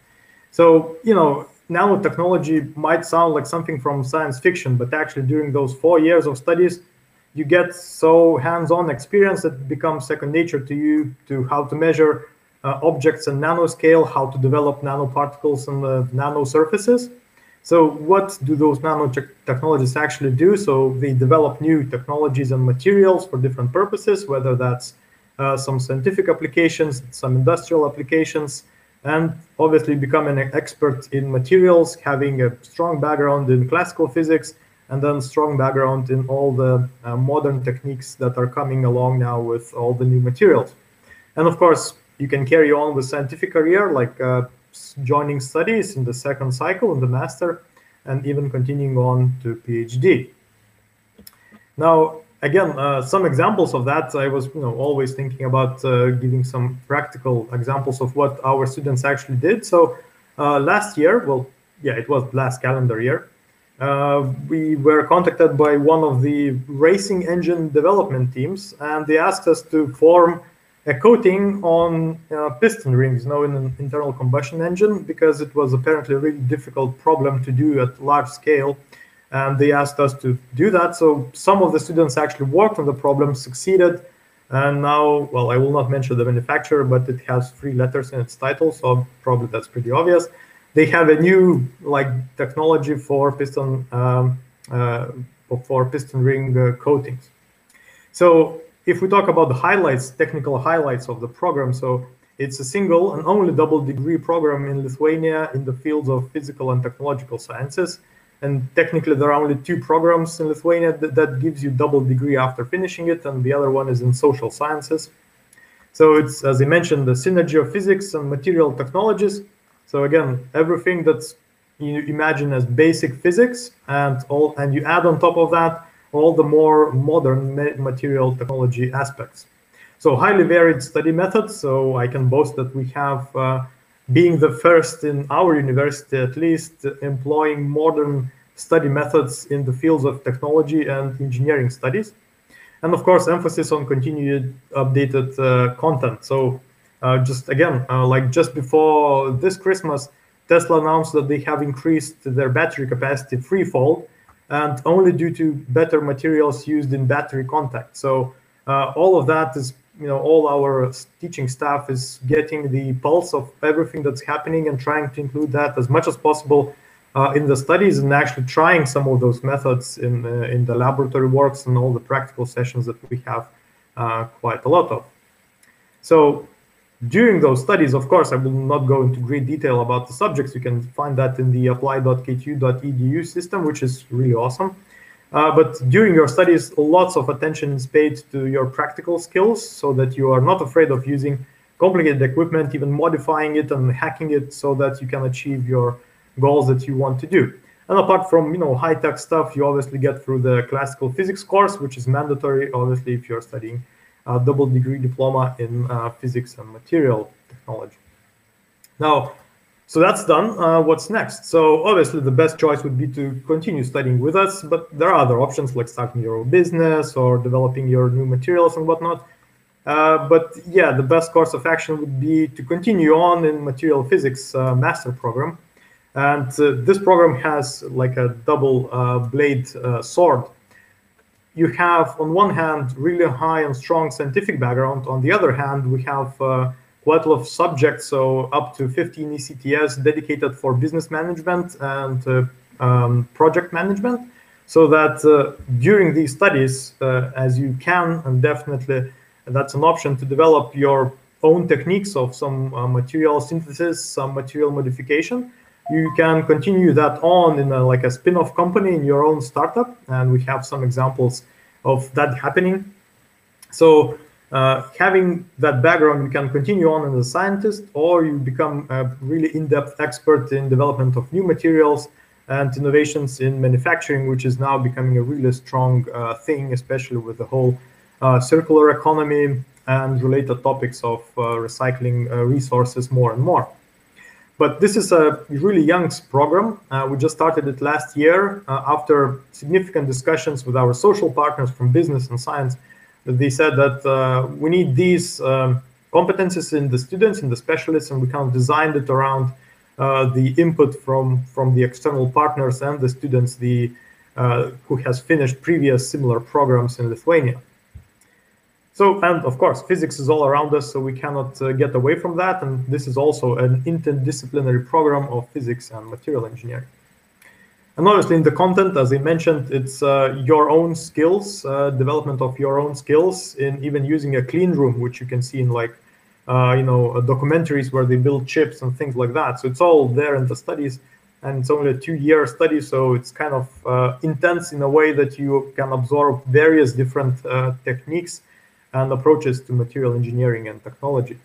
So, you know, nanotechnology might sound like something from science fiction, but actually during those 4 years of studies, you get so hands-on experience that it becomes second nature to you, to how to measure objects in nanoscale, how to develop nanoparticles and nano surfaces. So what do those nanotechnologies actually do? So they develop new technologies and materials for different purposes, whether that's some scientific applications, some industrial applications, and obviously become an expert in materials, having a strong background in classical physics, and then strong background in all the modern techniques that are coming along now with all the new materials. And of course, you can carry on with scientific career, like joining studies in the second cycle in the master, and even continuing on to PhD. Now, again, some examples of that, I was always thinking about giving some practical examples of what our students actually did. So last year, well, yeah, it was last calendar year, we were contacted by one of the racing engine development teams, and they asked us to form a coating on piston rings, in an internal combustion engine, because it was apparently a really difficult problem to do at large scale. And they asked us to do that. So some of the students actually worked on the problem, succeeded. And now, well, I will not mention the manufacturer, but it has 3 letters in its title, so probably that's pretty obvious. They have a new technology for piston ring coatings. So if we talk about the highlights, technical highlights of the program, so it's a single and only double degree program in Lithuania in the fields of physical and technological sciences. And technically, there are only 2 programs in Lithuania that gives you double degree after finishing it, and the other one is in social sciences. So it's, as I mentioned, the synergy of physics and material technologies. So again, everything that's you imagine as basic physics, and you add on top of that all the more modern material technology aspects. So highly varied study methods. So I can boast that we have, being the first in our university at least, employing modern study methods in the fields of technology and engineering studies. And of course, emphasis on continued updated content. So just again, just before this Christmas, Tesla announced that they have increased their battery capacity threefold, and only due to better materials used in battery contact. So all of that is, all our teaching staff is getting the pulse of everything that's happening and trying to include that as much as possible in the studies, and actually trying some of those methods in the laboratory works and all the practical sessions that we have quite a lot of. So during those studies, of course, I will not go into great detail about the subjects. You can find that in the apply.ktu.edu system, which is really awesome. But during your studies, lots of attention is paid to your practical skills, so that you are not afraid of using complicated equipment, even modifying it and hacking it so that you can achieve your goals that you want to do. And apart from high-tech stuff, you obviously get through the classical physics course, which is mandatory, obviously, if you're studying a double degree diploma in physics and material technology. Now, so that's done. What's next? So obviously the best choice would be to continue studying with us, but there are other options like starting your own business or developing your new materials and whatnot. But yeah, the best course of action would be to continue on in material physics master program. And this program has like a double blade sword. You have, on one hand, really high and strong scientific background. On the other hand, we have quite a lot of subjects, so up to 15 ECTS dedicated for business management and project management, so that during these studies, as you can, and definitely that's an option to develop your own techniques of some material synthesis, some material modification, you can continue that on in like a spin-off company in your own startup, and we have some examples of that happening. So having that background, you can continue on as a scientist, or you become a really in-depth expert in development of new materials and innovations in manufacturing, which is now becoming a really strong thing, especially with the whole circular economy and related topics of recycling resources more and more. But this is a really young program. We just started it last year after significant discussions with our social partners from business and science. They said that we need these competencies in the students, in the specialists, and we kind of designed it around the input from the external partners and the students who has finished previous similar programs in Lithuania. So, and of course, physics is all around us, so we cannot get away from that. And this is also an interdisciplinary program of physics and material engineering. And obviously in the content, as I mentioned, it's your own skills, development of your own skills in even using a clean room, which you can see in like, documentaries where they build chips and things like that. So it's all there in the studies, and it's only a 2-year study. So it's kind of intense in a way that you can absorb various different techniques and approaches to material engineering and technology.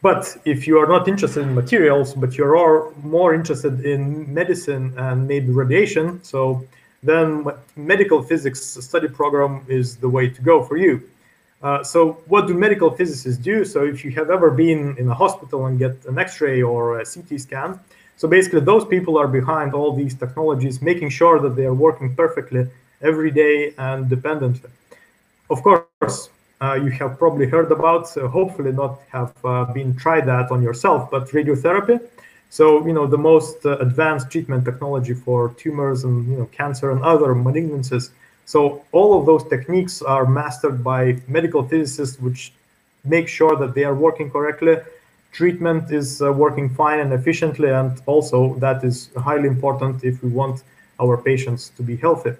But if you are not interested in materials, but you're more interested in medicine and maybe radiation, so then medical physics study program is the way to go for you. So what do medical physicists do? So if you have ever been in a hospital and get an X-ray or a CT scan, so basically those people are behind all these technologies, making sure that they are working perfectly every day and dependently. Of course, you have probably heard about, hopefully not have been tried that on yourself, but radiotherapy. So, the most advanced treatment technology for tumors and, cancer and other malignancies. So all of those techniques are mastered by medical physicists, which make sure that they are working correctly. Treatment is working fine and efficiently, and also that is highly important if we want our patients to be healthy.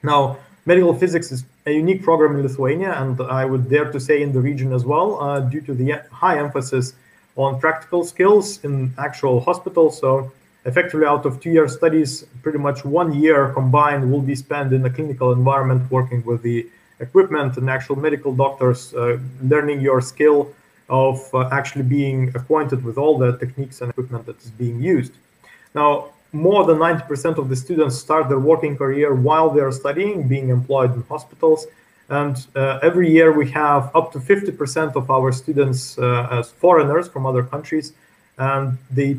Now, medical physics is a unique program in Lithuania, and I would dare to say in the region as well, due to the high emphasis on practical skills in actual hospitals. So effectively, out of 2-year studies, pretty much 1 year combined will be spent in a clinical environment, working with the equipment and actual medical doctors, learning your skill of actually being acquainted with all the techniques and equipment that is being used. Now, more than 90% of the students start their working career while they are studying, being employed in hospitals. And every year we have up to 50% of our students as foreigners from other countries. And they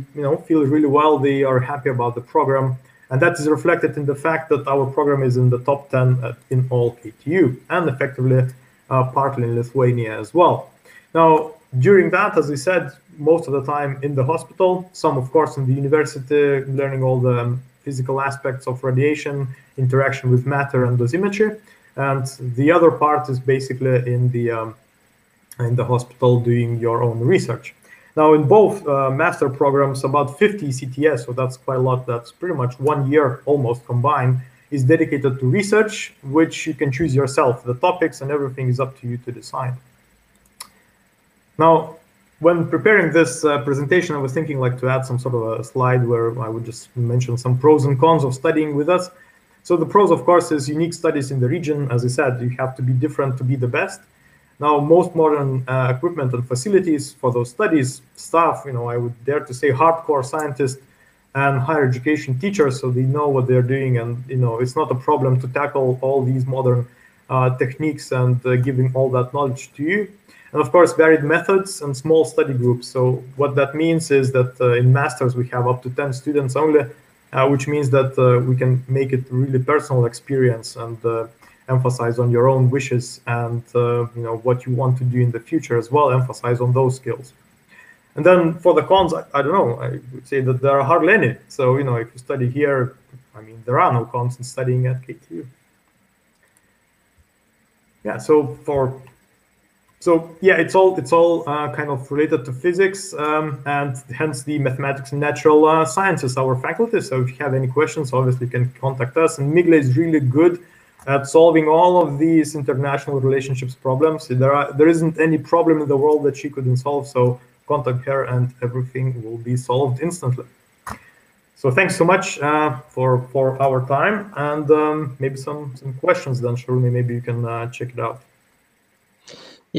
feel really well. They are happy about the program. And that is reflected in the fact that our program is in the top 10 in all KTU, and effectively partly in Lithuania as well. Now, during that, as I said, most of the time in the hospital, some of course in the university, learning all the physical aspects of radiation, interaction with matter and dosimetry. And the other part is basically in the hospital doing your own research. Now, in both master programs, about 50 CTS, so that's quite a lot. That's pretty much 1 year almost combined, is dedicated to research, which you can choose yourself. The topics and everything is up to you to decide. Now, when preparing this presentation, I was thinking to add some sort of a slide where I would just mention some pros and cons of studying with us. So the pros, of course, is unique studies in the region. As I said, you have to be different to be the best. Now, most modern equipment and facilities for those studies, staff, I would dare to say hardcore scientists and higher education teachers, so they know what they're doing, and it's not a problem to tackle all these modern techniques and giving all that knowledge to you. And of course, varied methods and small study groups. So what that means is that in masters, we have up to 10 students only, which means that we can make it really personal experience and emphasize on your own wishes and what you want to do in the future as well, emphasize on those skills. And then for the cons, I don't know, I would say that there are hardly any. So, if you study here, there are no cons in studying at KTU. Yeah, so for So yeah, it's all kind of related to physics, and hence the mathematics and natural sciences, our faculty. So if you have any questions, obviously you can contact us. And Migla is really good at solving all of these international relationships problems. There isn't any problem in the world that she couldn't solve. So contact her, and everything will be solved instantly. So thanks so much for our time, and maybe some questions then, Sharuni. Maybe you can check it out.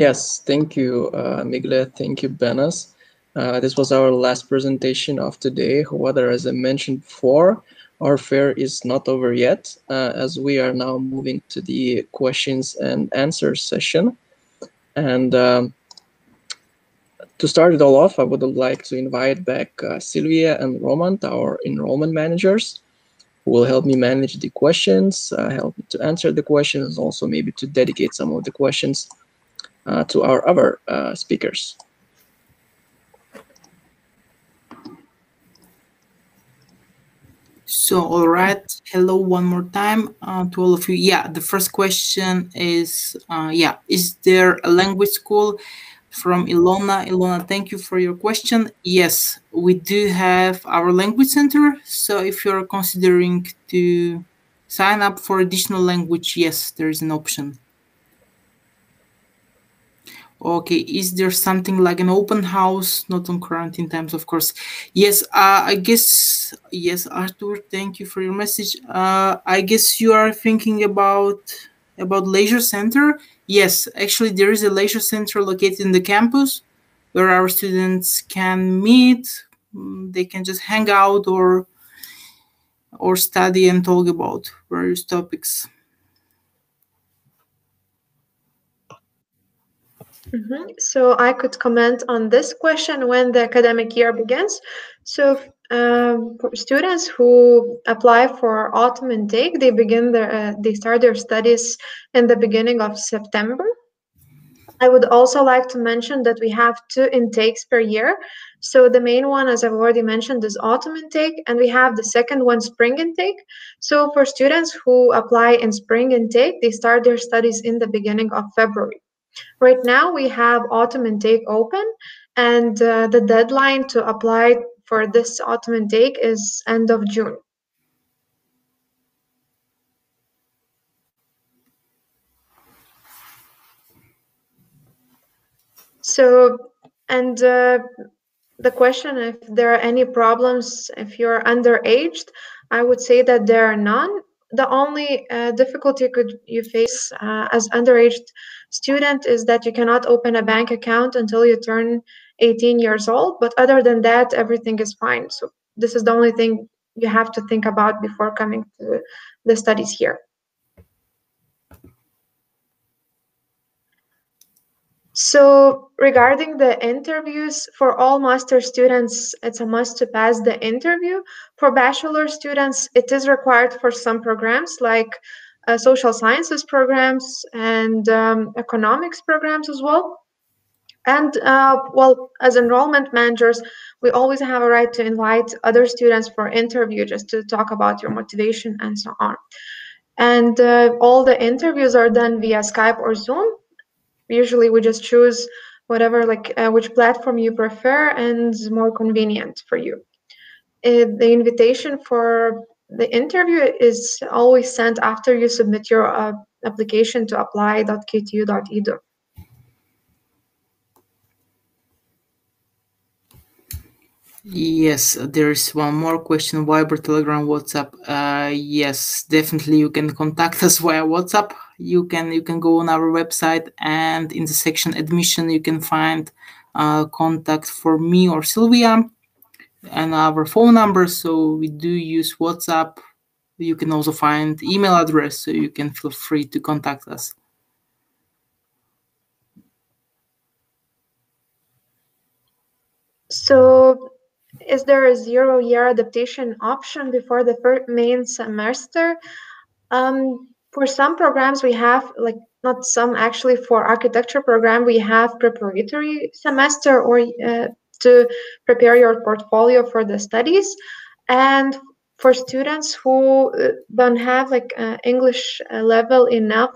Yes, thank you, Migla. Thank you, Benas. This was our last presentation of today. However, as I mentioned before, our fair is not over yet, as we are now moving to the questions and answers session. And to start it all off, I would like to invite back Sylvia and Roman, our enrollment managers, who will help me manage the questions, help me to answer the questions, also maybe to dedicate some of the questions to our other speakers. So, all right. Hello one more time to all of you. Yeah, the first question is, is there a language school? From Ilona. Ilona, thank you for your question. Yes, we do have our language center. So if you're considering to sign up for additional language, yes, there is an option. Okay, is there something like an open house, not on quarantine times, of course? Yes, I guess, yes, Arthur, thank you for your message. I guess you are thinking about leisure center. Yes, actually there is a leisure center located in the campus where our students can meet. They can just hang out or study and talk about various topics. So I could comment on this question: when the academic year begins. So for students who apply for autumn intake, they start their studies in the beginning of September. I would also like to mention that we have 2 intakes per year. So the main one, as I've already mentioned, is autumn intake, and we have the second one, spring intake. So for students who apply in spring intake, they start their studies in the beginning of February. Right now, we have autumn intake open, and the deadline to apply for this autumn intake is end of June. So, and the question if there are any problems if you're underaged, I would say that there are none. The only difficulty you face as underaged student is that you cannot open a bank account until you turn 18 years old. But other than that, everything is fine. So this is the only thing you have to think about before coming to the studies here. So regarding the interviews, for all master students, it's a must to pass the interview. For bachelor students, it is required for some programs like social sciences programs and economics programs as well. And well, as enrollment managers, we always have a right to invite other students for interview just to talk about your motivation and so on. And all the interviews are done via Skype or Zoom. Usually we just choose whatever, which platform you prefer and is more convenient for you. The invitation for the interview is always sent after you submit your application to apply.ktu.edu. Yes, there is one more question. Viber, Telegram, WhatsApp. Yes, definitely you can contact us via WhatsApp. You can go on our website, and in the section admission you can find contact for me or Sylvia and our phone number. So we do use WhatsApp. You can also find email address, so you can feel free to contact us. So is there a 0-year adaptation option before the main semester? For some programs we have, not some actually, for architecture program we have preparatory semester or to prepare your portfolio for the studies. And for students who don't have English level enough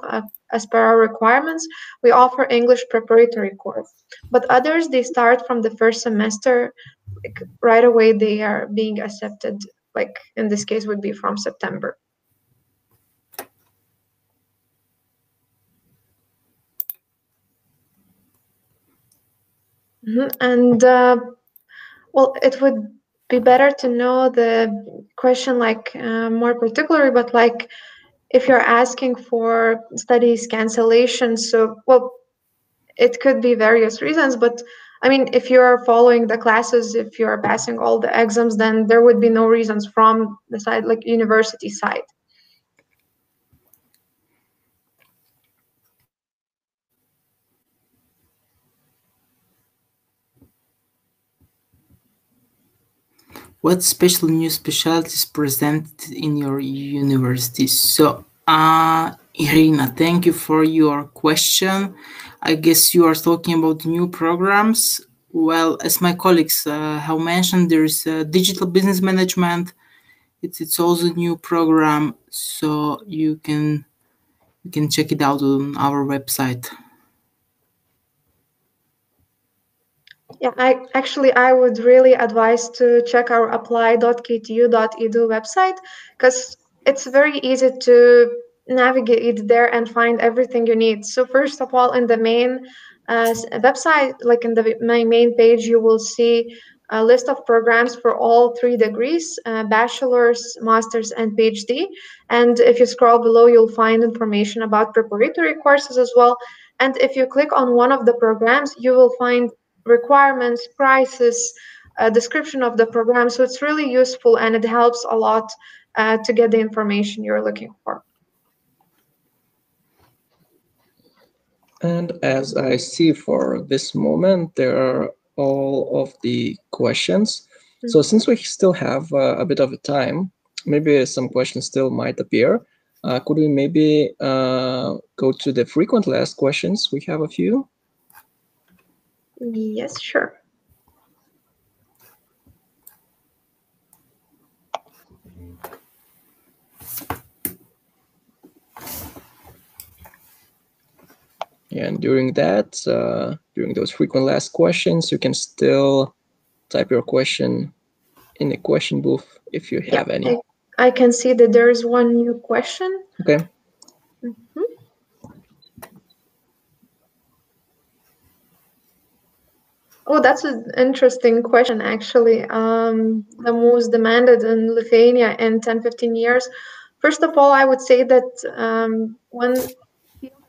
as per our requirements, we offer English preparatory course. But others, they start from the first semester, like right away they are being accepted, like in this case would be from September. And well, it would be better to know the question like more particularly, but like if you're asking for studies cancellation, so well, it could be various reasons, but I mean, if you're following the classes, if you're passing all the exams, then there would be no reasons from the side, like university side. What special new specialties presented in your university? So, Irina, thank you for your question. I guess you are talking about new programs. Well, as my colleagues have mentioned, there's digital business management. It's also a new program, so you can check it out on our website. Yeah, I would really advise to check our apply.ktu.edu website, because it's very easy to navigate there and find everything you need. So first of all, in the main website, like in my main page, you will see a list of programs for all 3 degrees, bachelor's, master's, and PhD. And if you scroll below, you'll find information about preparatory courses as well. And if you click on one of the programs, you will find requirements, prices, description of the program. So it's really useful and it helps a lot to get the information you're looking for. And as I see for this moment, there are all of the questions. So since we still have a bit of a time, maybe some questions still might appear. Could we maybe go to the frequently asked questions? We have a few. Yes, sure. And during that, during those frequently asked questions, you can still type your question in the question booth if you have any. I can see that there is one new question. Okay. Oh, that's an interesting question, actually. The most demanded in Lithuania in 10-15 years. First of all, I would say that one field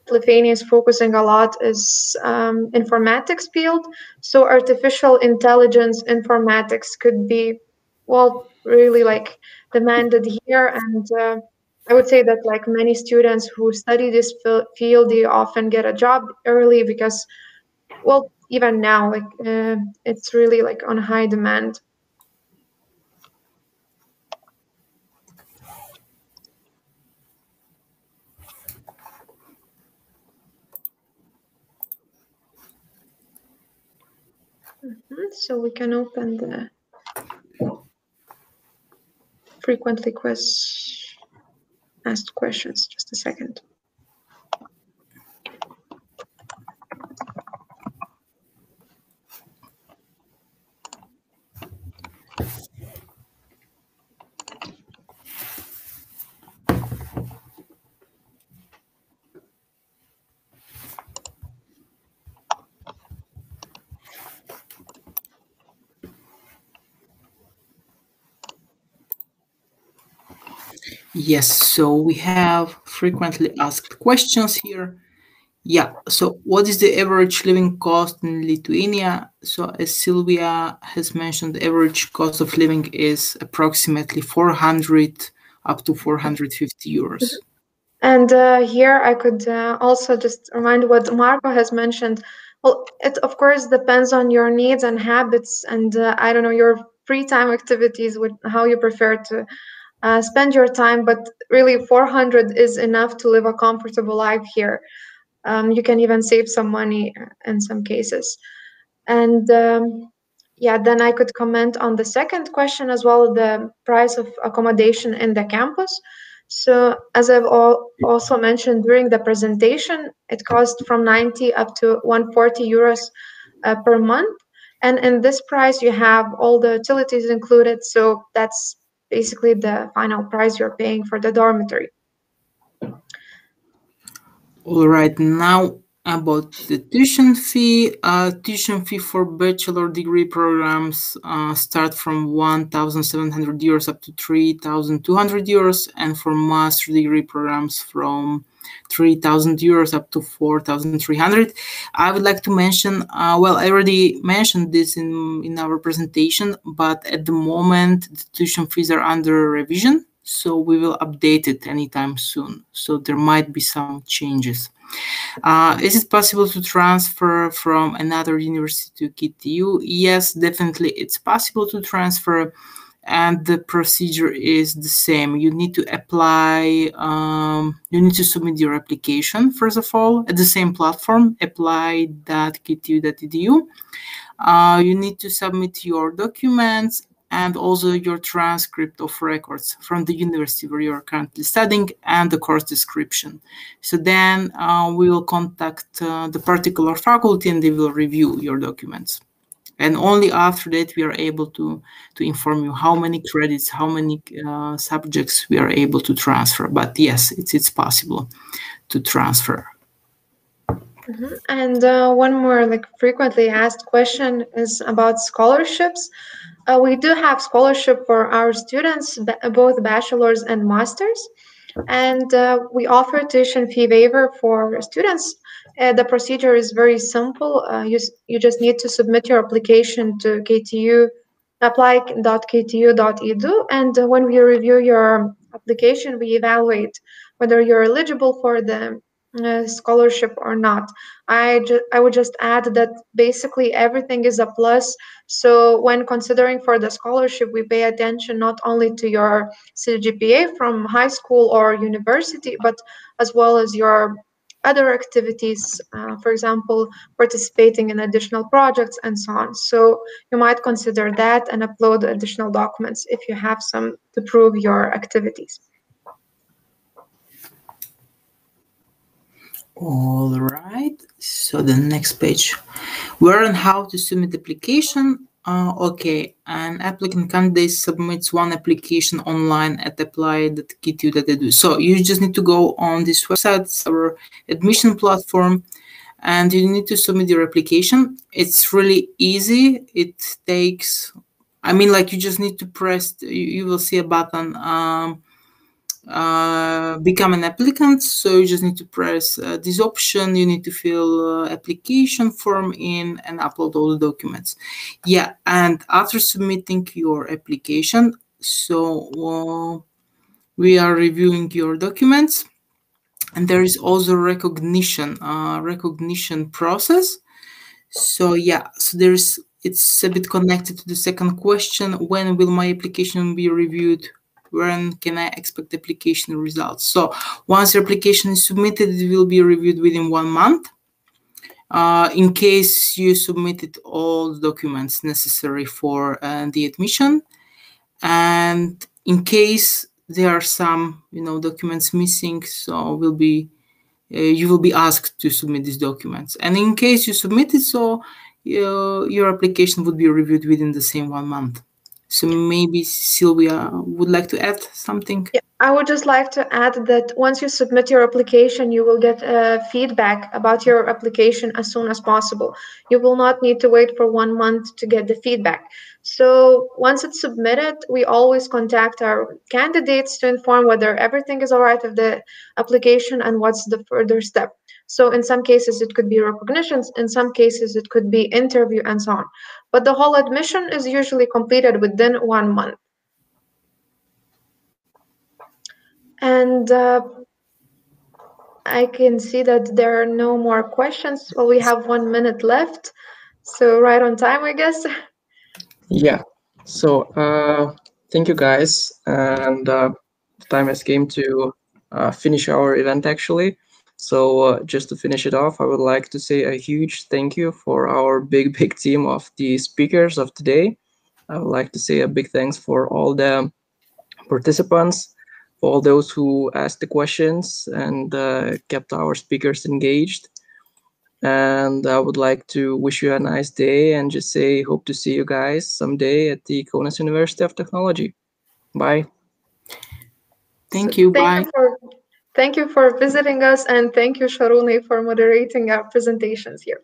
Lithuania is focusing a lot is informatics field. So artificial intelligence informatics could be, well, really like demanded here. And I would say that like many students who study this field, they often get a job early because, well, even now, like it's really like on high demand. So we can open the frequently asked questions. Just a second. Yes, so we have frequently asked questions here. Yeah, so what is the average living cost in Lithuania? So as Sylvia has mentioned, the average cost of living is approximately 400 up to 450 euros. And here I could also just remind what Marco has mentioned. Well, it of course depends on your needs and habits and I don't know, your free time activities, with how you prefer to spend your time, but really 400 is enough to live a comfortable life here. You can even save some money in some cases. And yeah, then I could comment on the second question as well, the price of accommodation in the campus. So as I've also mentioned during the presentation, it costs from 90 up to 140 euros per month. And in this price, you have all the utilities included. So that's basically the final price you're paying for the dormitory. All right, now about the tuition fee. Tuition fee for bachelor degree programs start from 1,700 euros up to 3,200 euros, and for master degree programs from 3,000 euros up to 4,300. I would like to mention, well, I already mentioned this in our presentation, but at the moment the tuition fees are under revision, so we will update it anytime soon. So there might be some changes. Is it possible to transfer from another university to KTU? Yes, definitely it's possible to transfer, and the procedure is the same. You need to apply, you need to submit your application, first of all, at the same platform, apply.ktu.edu. You need to submit your documents and also your transcript of records from the university where you are currently studying and the course description. So then we will contact the particular faculty and they will review your documents. And only after that we are able to inform you how many credits, how many subjects we are able to transfer. But yes, it's possible to transfer. Mm-hmm. And one more frequently asked question is about scholarships. We do have scholarship for our students, both bachelor's and master's, and we offer tuition fee waiver for students. The procedure is very simple. You just need to submit your application to KTU, apply.ktu.edu, and when we review your application, we evaluate whether you're eligible for the scholarship or not. I would just add that basically everything is a plus. So when considering for the scholarship, we pay attention not only to your CGPA from high school or university, but as well as your other activities, for example, participating in additional projects and so on. So you might consider that and upload additional documents if you have some to prove your activities. All right, so the next page, where and how to submit the application. Okay, an applicant candidate submits one application online at apply.ktu.edu. So you just need to go on this website, it's our admission platform, and you need to submit your application. It's really easy. It takes, you just need to press, you will see a button, become an applicant. So you just need to press this option. You need to fill application form in and upload all the documents. Yeah, and after submitting your application, so we are reviewing your documents, and there is also recognition process. So yeah, so it's a bit connected to the second question: when will my application be reviewed? When can I expect application results? So once your application is submitted, it will be reviewed within 1 month. In case you submitted all the documents necessary for the admission, and in case there are some documents missing, so you will be asked to submit these documents. And in case you submit it, so your application would be reviewed within the same 1 month. So maybe Sylvia would like to add something? Yeah, I would just like to add that once you submit your application, you will get feedback about your application as soon as possible. You will not need to wait for 1 month to get the feedback. So once it's submitted, we always contact our candidates to inform whether everything is all right with the application and what's the further step. So in some cases, it could be recognitions. In some cases, it could be interview and so on. But the whole admission is usually completed within 1 month. And I can see that there are no more questions. Well, we have 1 minute left. So right on time, I guess. Yeah. So thank you, guys. And the time has came to finish our event, actually. So just to finish it off, I would like to say a huge thank you for our big team of the speakers of today. I would like to say a big thanks for all the participants, all those who asked the questions and kept our speakers engaged. And I would like to wish you a nice day and just say, hope to see you guys someday at the Kaunas University of Technology. Bye. Thank you. Bye. Thank you for visiting us, and thank you, Sharuni, for moderating our presentations here.